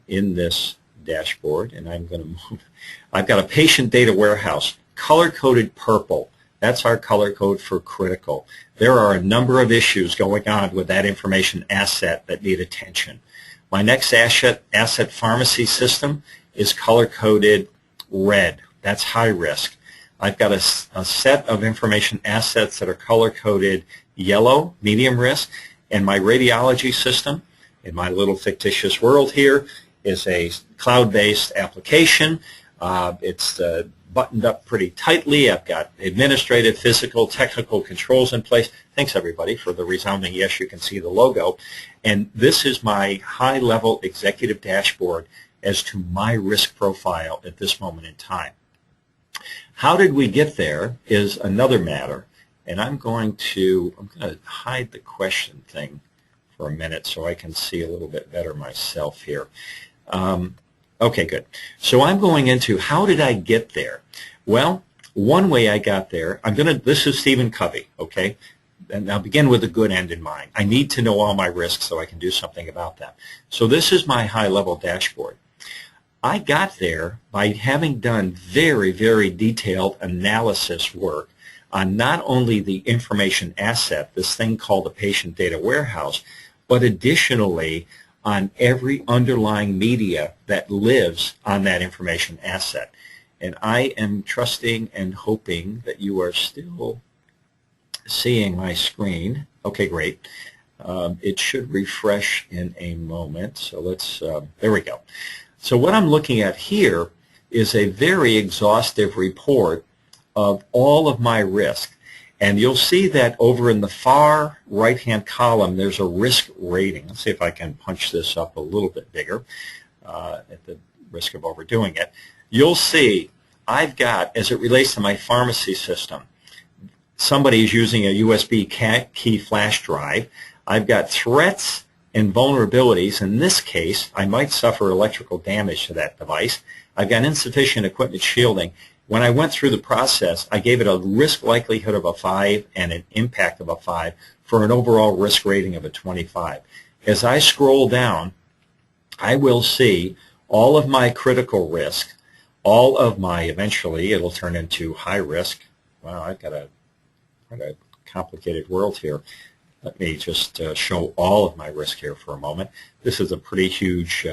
in this dashboard. And I'm going to move. I've got a patient data warehouse, color-coded purple. That's our color code for critical. There are a number of issues going on with that information asset that need attention. My next asset pharmacy system is color-coded red. That's high risk. I've got a set of information assets that are color-coded yellow, medium risk, and my radiology system, in my little fictitious world here, is a cloud-based application. It's buttoned up pretty tightly. I've got administrative, physical, technical controls in place. Thanks, everybody, for the resounding yes. You can see the logo. And this is my high-level executive dashboard as to my risk profile at this moment in time. How did we get there is another matter. And I'm going to hide the question thing for a minute so I can see a little bit better myself here. Okay, good. So I'm going into how did I get there? Well, one way I got there, this is Stephen Covey, okay? And I'll begin with a good end in mind. I need to know all my risks so I can do something about them. So this is my high-level dashboard. I got there by having done very, very detailed analysis work on not only the information asset, this thing called the patient data warehouse, but additionally on every underlying media that lives on that information asset. And I am trusting and hoping that you are still seeing my screen. Okay, great. It should refresh in a moment. So let's, there we go. So what I'm looking at here is a very exhaustive report of all of my risk. And you'll see that over in the far right-hand column, there's a risk rating. Let's see if I can punch this up a little bit bigger. at the risk of overdoing it, you'll see I've got, as it relates to my pharmacy system, somebody is using a USB key flash drive. I've got threats and vulnerabilities. In this case, I might suffer electrical damage to that device. I've got insufficient equipment shielding. When I went through the process, I gave it a risk likelihood of a 5 and an impact of a 5 for an overall risk rating of a 25. As I scroll down, I will see all of my critical risk, all of my, eventually it'll turn into high risk. Wow, I've got a complicated world here. Let me just show all of my risk here for a moment. This is a pretty huge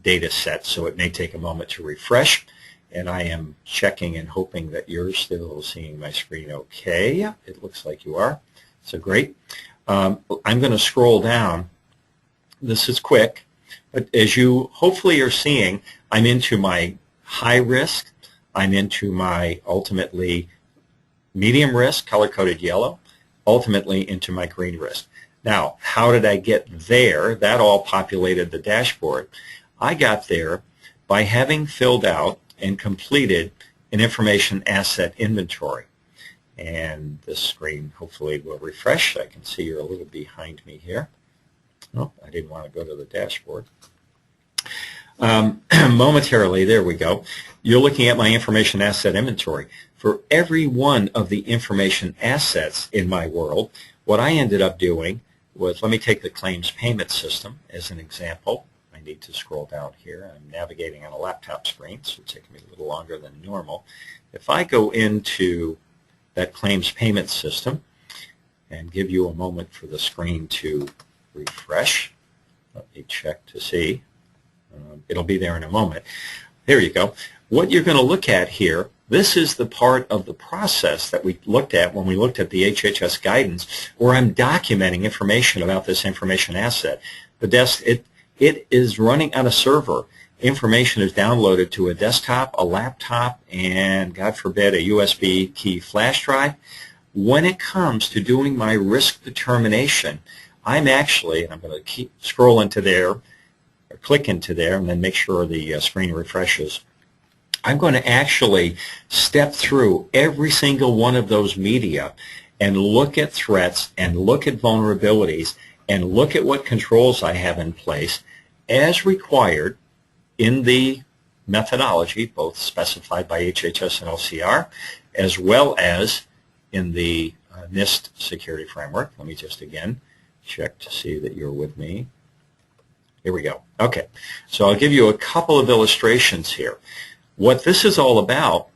data set, so it may take a moment to refresh. And I am checking and hoping that you're still seeing my screen okay. It looks like you are. So great. I'm going to scroll down. This is quick, but as you hopefully are seeing, I'm into my high risk. I'm into my ultimately medium risk, color-coded yellow, ultimately into my green risk. Now, how did I get there? That all populated the dashboard. I got there by having filled out and completed an information asset inventory. And this screen hopefully will refresh. I can see you're a little behind me here. Oh, I didn't want to go to the dashboard. Momentarily, there we go. You're looking at my information asset inventory. For every one of the information assets in my world, what I ended up doing was, let me take the claims payment system as an example. I need to scroll down here. I'm navigating on a laptop screen, so it's taking me a little longer than normal. If I go into that claims payment system and give you a moment for the screen to refresh, let me check to see. It'll be there in a moment. There you go. What you're going to look at here, this is the part of the process that we looked at when we looked at the HHS guidance, where I'm documenting information about this information asset. The desk, it is running on a server. Information is downloaded to a desktop, a laptop, and God forbid, a USB key flash drive. When it comes to doing my risk determination, I'm actually, and I'm going to keep scrolling to there, or click into there, and then make sure the screen refreshes. I'm going to actually step through every single one of those media and look at threats and look at vulnerabilities and look at what controls I have in place as required in the methodology, both specified by HHS and LCR, as well as in the NIST security framework. Let me just again check to see that you're with me. Here we go. Okay, so I'll give you a couple of illustrations here. What this is all about,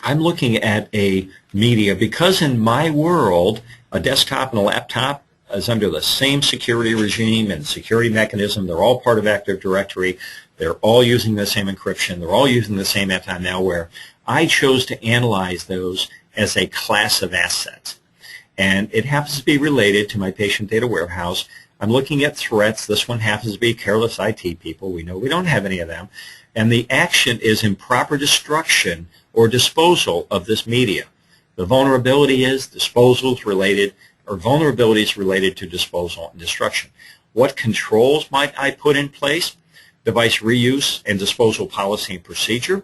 I'm looking at a media, because in my world, a desktop and a laptop is under the same security regime and security mechanism. They're all part of Active Directory. They're all using the same encryption. They're all using the same anti-malware. I chose to analyze those as a class of assets. And it happens to be related to my patient data warehouse. I'm looking at threats. This one happens to be careless IT people. We know we don't have any of them. And the action is improper destruction or disposal of this media. The vulnerability is disposals related, or vulnerabilities related to disposal and destruction. What controls might I put in place? Device reuse and disposal policy and procedure.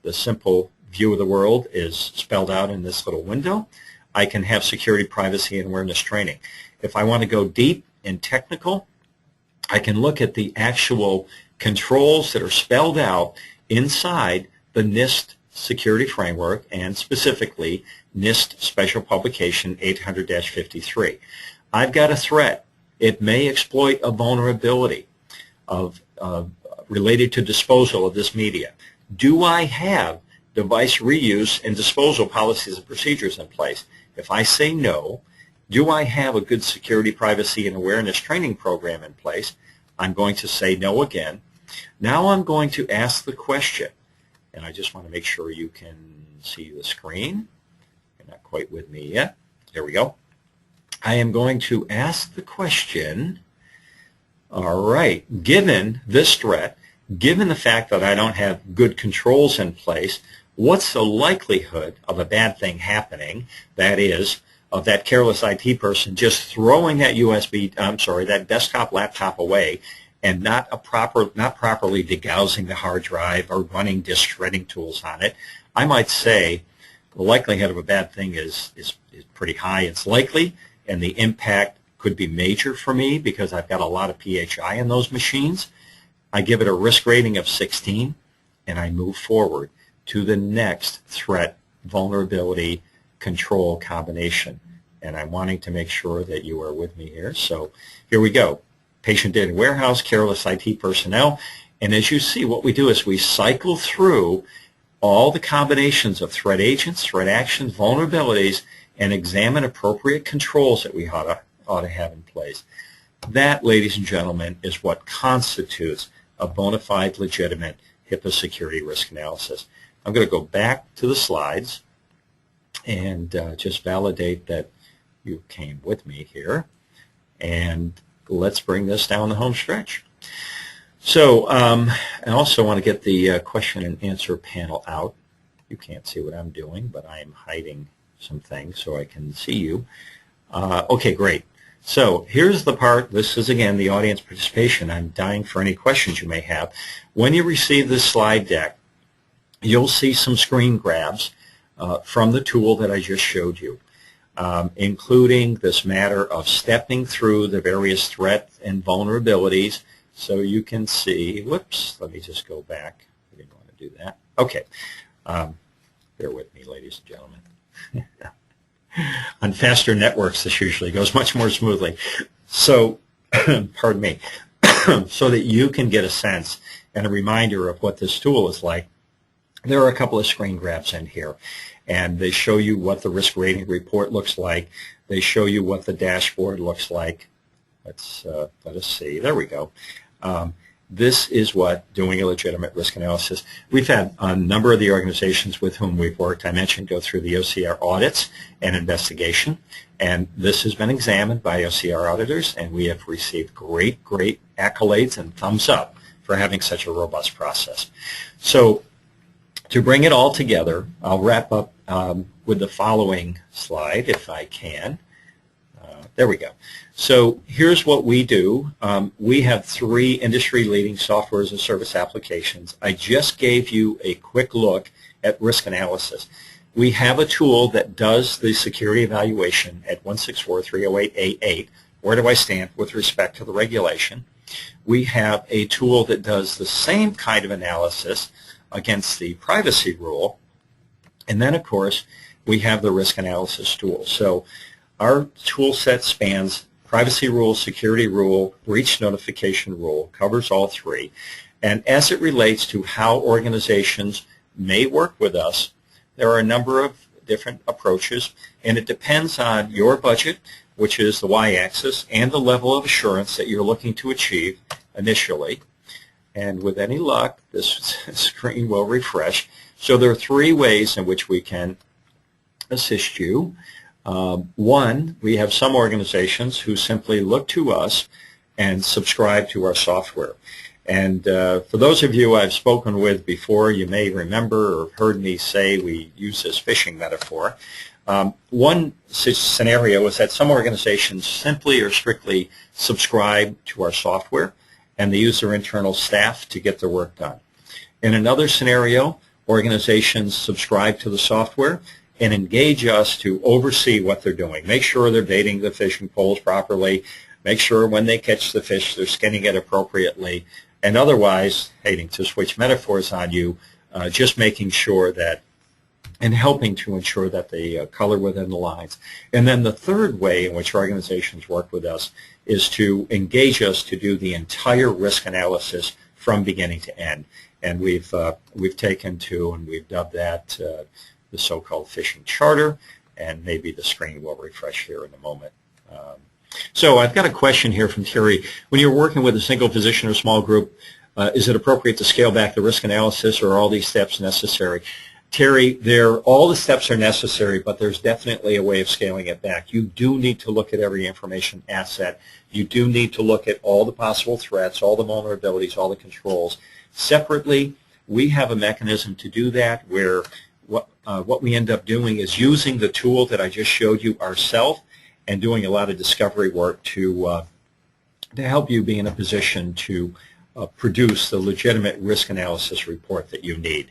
The simple view of the world is spelled out in this little window. I can have security, privacy, and awareness training. If I want to go deep and technical, I can look at the actual controls that are spelled out inside the NIST security framework, and specifically NIST Special Publication 800-53. I've got a threat. It may exploit a vulnerability related to disposal of this media. Do I have device reuse and disposal policies and procedures in place? If I say no, do I have a good security, privacy, and awareness training program in place? I'm going to say no again. Now I'm going to ask the question, and I just want to make sure you can see the screen. You're not quite with me yet. There we go. I am going to ask the question, all right, given this threat, given the fact that I don't have good controls in place, what's the likelihood of a bad thing happening, that is, of that careless IT person just throwing that that desktop laptop away and not properly degaussing the hard drive or running disk shredding tools on it, I might say the likelihood of a bad thing is pretty high. It's likely, and the impact could be major for me because I've got a lot of PHI in those machines. I give it a risk rating of 16, and I move forward to the next threat vulnerability control combination. And I'm wanting to make sure that you are with me here. So here we go. Patient data warehouse, careless IT personnel. And as you see, what we do is we cycle through all the combinations of threat agents, threat actions, vulnerabilities, and examine appropriate controls that we ought to have in place. That, ladies and gentlemen, is what constitutes a bona fide, legitimate HIPAA security risk analysis. I'm going to go back to the slides and just validate that you came with me here. And let's bring this down the home stretch. So I also want to get the question and answer panel out. You can't see what I'm doing, but I am hiding some things so I can see you. Okay, great. So here's the part. This is, again, the audience participation. I'm dying for any questions you may have. When you receive this slide deck, you'll see some screen grabs from the tool that I just showed you, including this matter of stepping through the various threats and vulnerabilities so you can see. Whoops, let me just go back. I didn't want to do that. Okay. Bear with me, ladies and gentlemen. On faster networks, this usually goes much more smoothly. So, pardon me, so that you can get a sense and a reminder of what this tool is like, there are a couple of screen grabs in here, and they show you what the risk rating report looks like. They show you what the dashboard looks like. Let us see. There we go. This is what doing a legitimate risk analysis. We've had a number of the organizations with whom we've worked, I mentioned, go through the OCR audits and investigation, and this has been examined by OCR auditors, and we have received great accolades and thumbs up for having such a robust process. So to bring it all together, I'll wrap up with the following slide, if I can. There we go. So here's what we do. We have 3 industry-leading software as a service applications. I just gave you a quick look at risk analysis. We have a tool that does the security evaluation at 164.308.88. Where do I stand with respect to the regulation? We have a tool that does the same kind of analysis against the privacy rule. And then, of course, we have the risk analysis tool. So our tool set spans privacy rule, security rule, breach notification rule, covers all 3. And as it relates to how organizations may work with us, there are a number of different approaches, and it depends on your budget, which is the y-axis, and the level of assurance that you're looking to achieve initially. And with any luck, this screen will refresh. So there are 3 ways in which we can assist you. One, we have some organizations who simply look to us and subscribe to our software. And for those of you I've spoken with before, you may remember or heard me say we use this fishing metaphor. One scenario is that some organizations simply or strictly subscribe to our software, and they use their internal staff to get their work done. In another scenario, organizations subscribe to the software and engage us to oversee what they're doing. Make sure they're baiting the fishing poles properly. Make sure when they catch the fish, they're skinning it appropriately. And otherwise, hating to switch metaphors on you, just making sure that, and helping to ensure that they color within the lines. And then the third way in which organizations work with us is to engage us to do the entire risk analysis from beginning to end. And we've taken to, and we've dubbed that the so-called phishing charter, and maybe the screen will refresh here in a moment. So I've got a question here from Terry. When you're working with a single physician or small group, is it appropriate to scale back the risk analysis, or are all these steps necessary? Terry, all the steps are necessary, but there's definitely a way of scaling it back. You do need to look at every information asset. You do need to look at all the possible threats, all the vulnerabilities, all the controls. Separately, we have a mechanism to do that where what we end up doing is using the tool that I just showed you ourselves and doing a lot of discovery work to to help you be in a position to produce the legitimate risk analysis report that you need.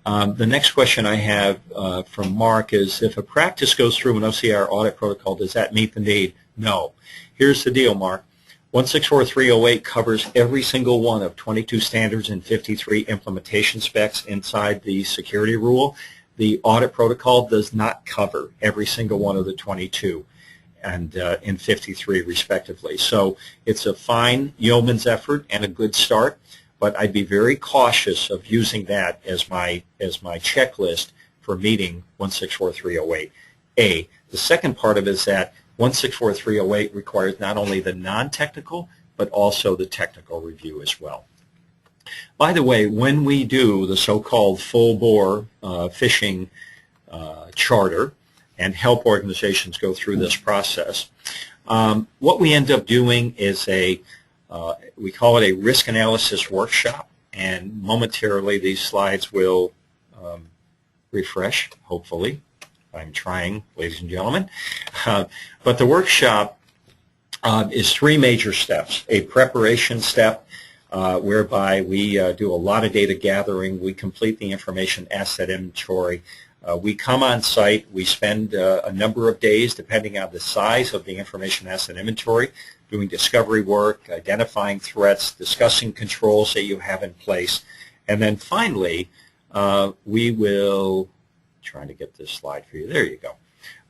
The next question I have from Mark is, if a practice goes through an OCR audit protocol, does that meet the need? No. Here's the deal, Mark. 164308 covers every single one of 22 standards and 53 implementation specs inside the security rule. The audit protocol does not cover every single one of the 22 and in 53 respectively. So it's a fine yeoman's effort and a good start, but I'd be very cautious of using that as my checklist for meeting 164308. The second part of it is that 164308 requires not only the non-technical, but also the technical review as well. By the way, when we do the so-called full-bore phishing charter and help organizations go through this process, what we end up doing is we call it a risk analysis workshop, and momentarily these slides will refresh, hopefully. I'm trying, ladies and gentlemen. But the workshop is 3 major steps. A preparation step, whereby we do a lot of data gathering. We complete the information asset inventory. We come on site. We spend a number of days, depending on the size of the information asset inventory, doing discovery work, identifying threats, discussing controls that you have in place. And then finally, we will, trying to get this slide for you. There you go.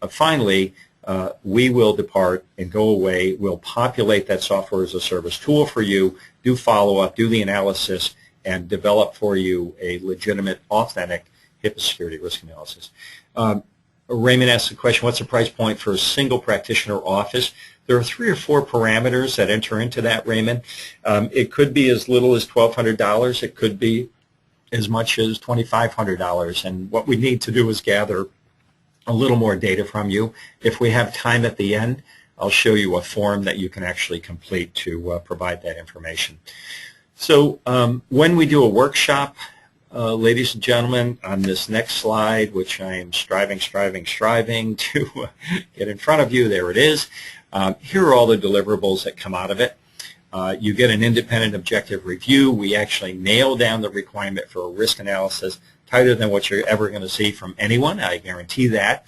Finally, we will depart and go away. We'll populate that software as a service tool for you, do follow-up, do the analysis, and develop for you a legitimate, authentic HIPAA security risk analysis. Raymond asked the question, what's the price point for a single practitioner office? There are 3 or 4 parameters that enter into that, Raymond. It could be as little as $1,200. It could be as much as $2,500. And what we need to do is gather a little more data from you. If we have time at the end, I'll show you a form that you can actually complete to provide that information. So when we do a workshop, ladies and gentlemen, on this next slide, which I am striving to get in front of you, there it is. Here are all the deliverables that come out of it. You get an independent objective review. We actually nail down the requirement for a risk analysis tighter than what you're ever going to see from anyone. I guarantee that.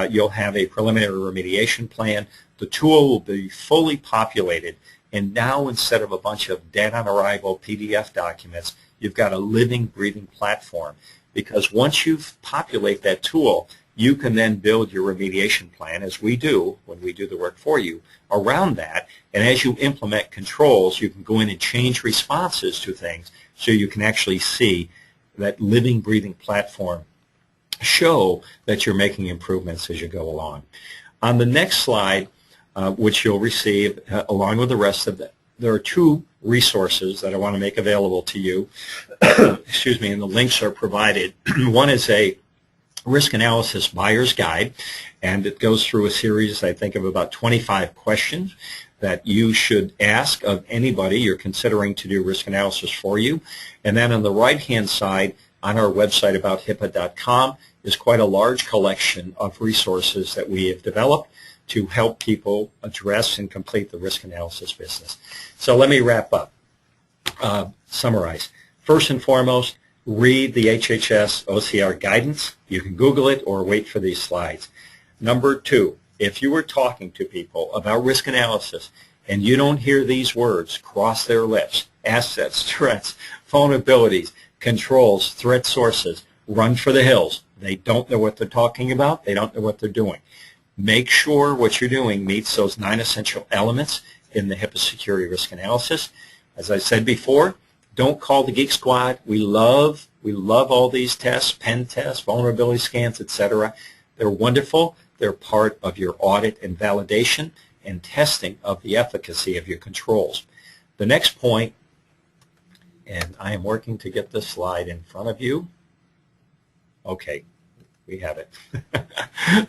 You'll have a preliminary remediation plan. The tool will be fully populated, and now instead of a bunch of dead-on-arrival PDF documents, you've got a living, breathing platform, because once you populate that tool, you can then build your remediation plan, as we do when we do the work for you, around that. And as you implement controls, you can go in and change responses to things so you can actually see that living, breathing platform show that you're making improvements as you go along. On the next slide, which you'll receive along with the rest of it, there are 2 resources that I want to make available to you. Excuse me, and the links are provided. One is a risk analysis buyer's guide, and it goes through a series, I think, of about 25 questions that you should ask of anybody you're considering to do risk analysis for you. And then on the right-hand side, on our website about HIPAA.com, is quite a large collection of resources that we have developed to help people address and complete the risk analysis business. So let me wrap up, summarize. First and foremost, read the HHS OCR guidance. You can Google it or wait for these slides. Number 2, if you were talking to people about risk analysis and you don't hear these words cross their lips, assets, threats, vulnerabilities, controls, threat sources, run for the hills. They don't know what they're talking about. They don't know what they're doing. Make sure what you're doing meets those 9 essential elements in the HIPAA security risk analysis. As I said before, don't call the Geek Squad. We love all these tests, pen tests, vulnerability scans, etc. They're wonderful. They're part of your audit and validation and testing of the efficacy of your controls. The next point, and I am working to get this slide in front of you. Okay, we have it.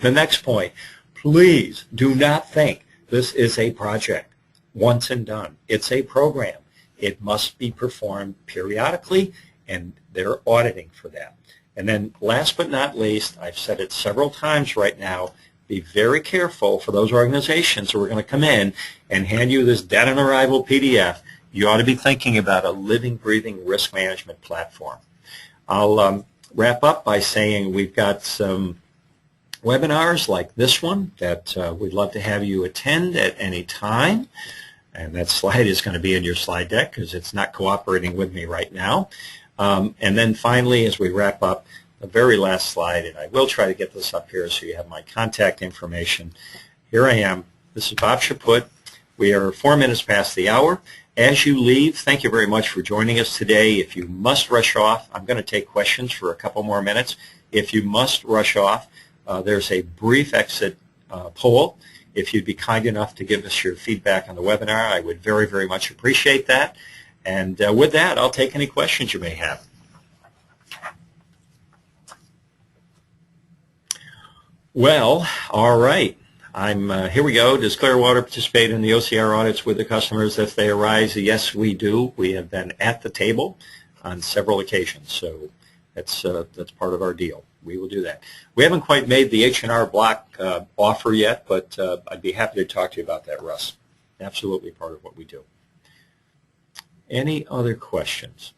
The next point, please do not think this is a project, once and done. It's a program. It must be performed periodically, and they're auditing for that. And then last but not least, I've said it several times right now, be very careful for those organizations who are going to come in and hand you this dead on arrival PDF. You ought to be thinking about a living, breathing risk management platform. I'll wrap up by saying we've got some webinars like this one that we'd love to have you attend at any time. And that slide is going to be in your slide deck because it's not cooperating with me right now. And then finally, as we wrap up, the very last slide, and I will try to get this up here so you have my contact information. Here I am. This is Bob Chaput. We are 4 minutes past the hour. As you leave, thank you very much for joining us today. If you must rush off, I'm going to take questions for a couple more minutes. If you must rush off, there's a brief exit poll. If you'd be kind enough to give us your feedback on the webinar, I would very, very much appreciate that. And with that, I'll take any questions you may have. Well, all right. Here we go. Does Clearwater participate in the OCR audits with the customers if they arise? Yes, we do. We have been at the table on several occasions, so that's part of our deal. We will do that. We haven't quite made the H&R Block offer yet, but I'd be happy to talk to you about that, Russ. Absolutely part of what we do. Any other questions?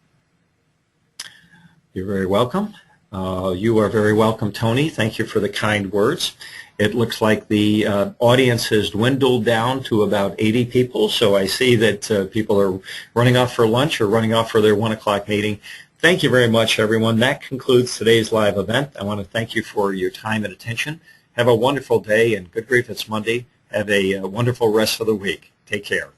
You're very welcome. You are very welcome, Tony. Thank you for the kind words. It looks like the audience has dwindled down to about 80 people, so I see that people are running off for lunch or running off for their 1 o'clock meeting. Thank you very much, everyone. That concludes today's live event. I want to thank you for your time and attention. Have a wonderful day, and good grief, it's Monday. Have a wonderful rest of the week. Take care.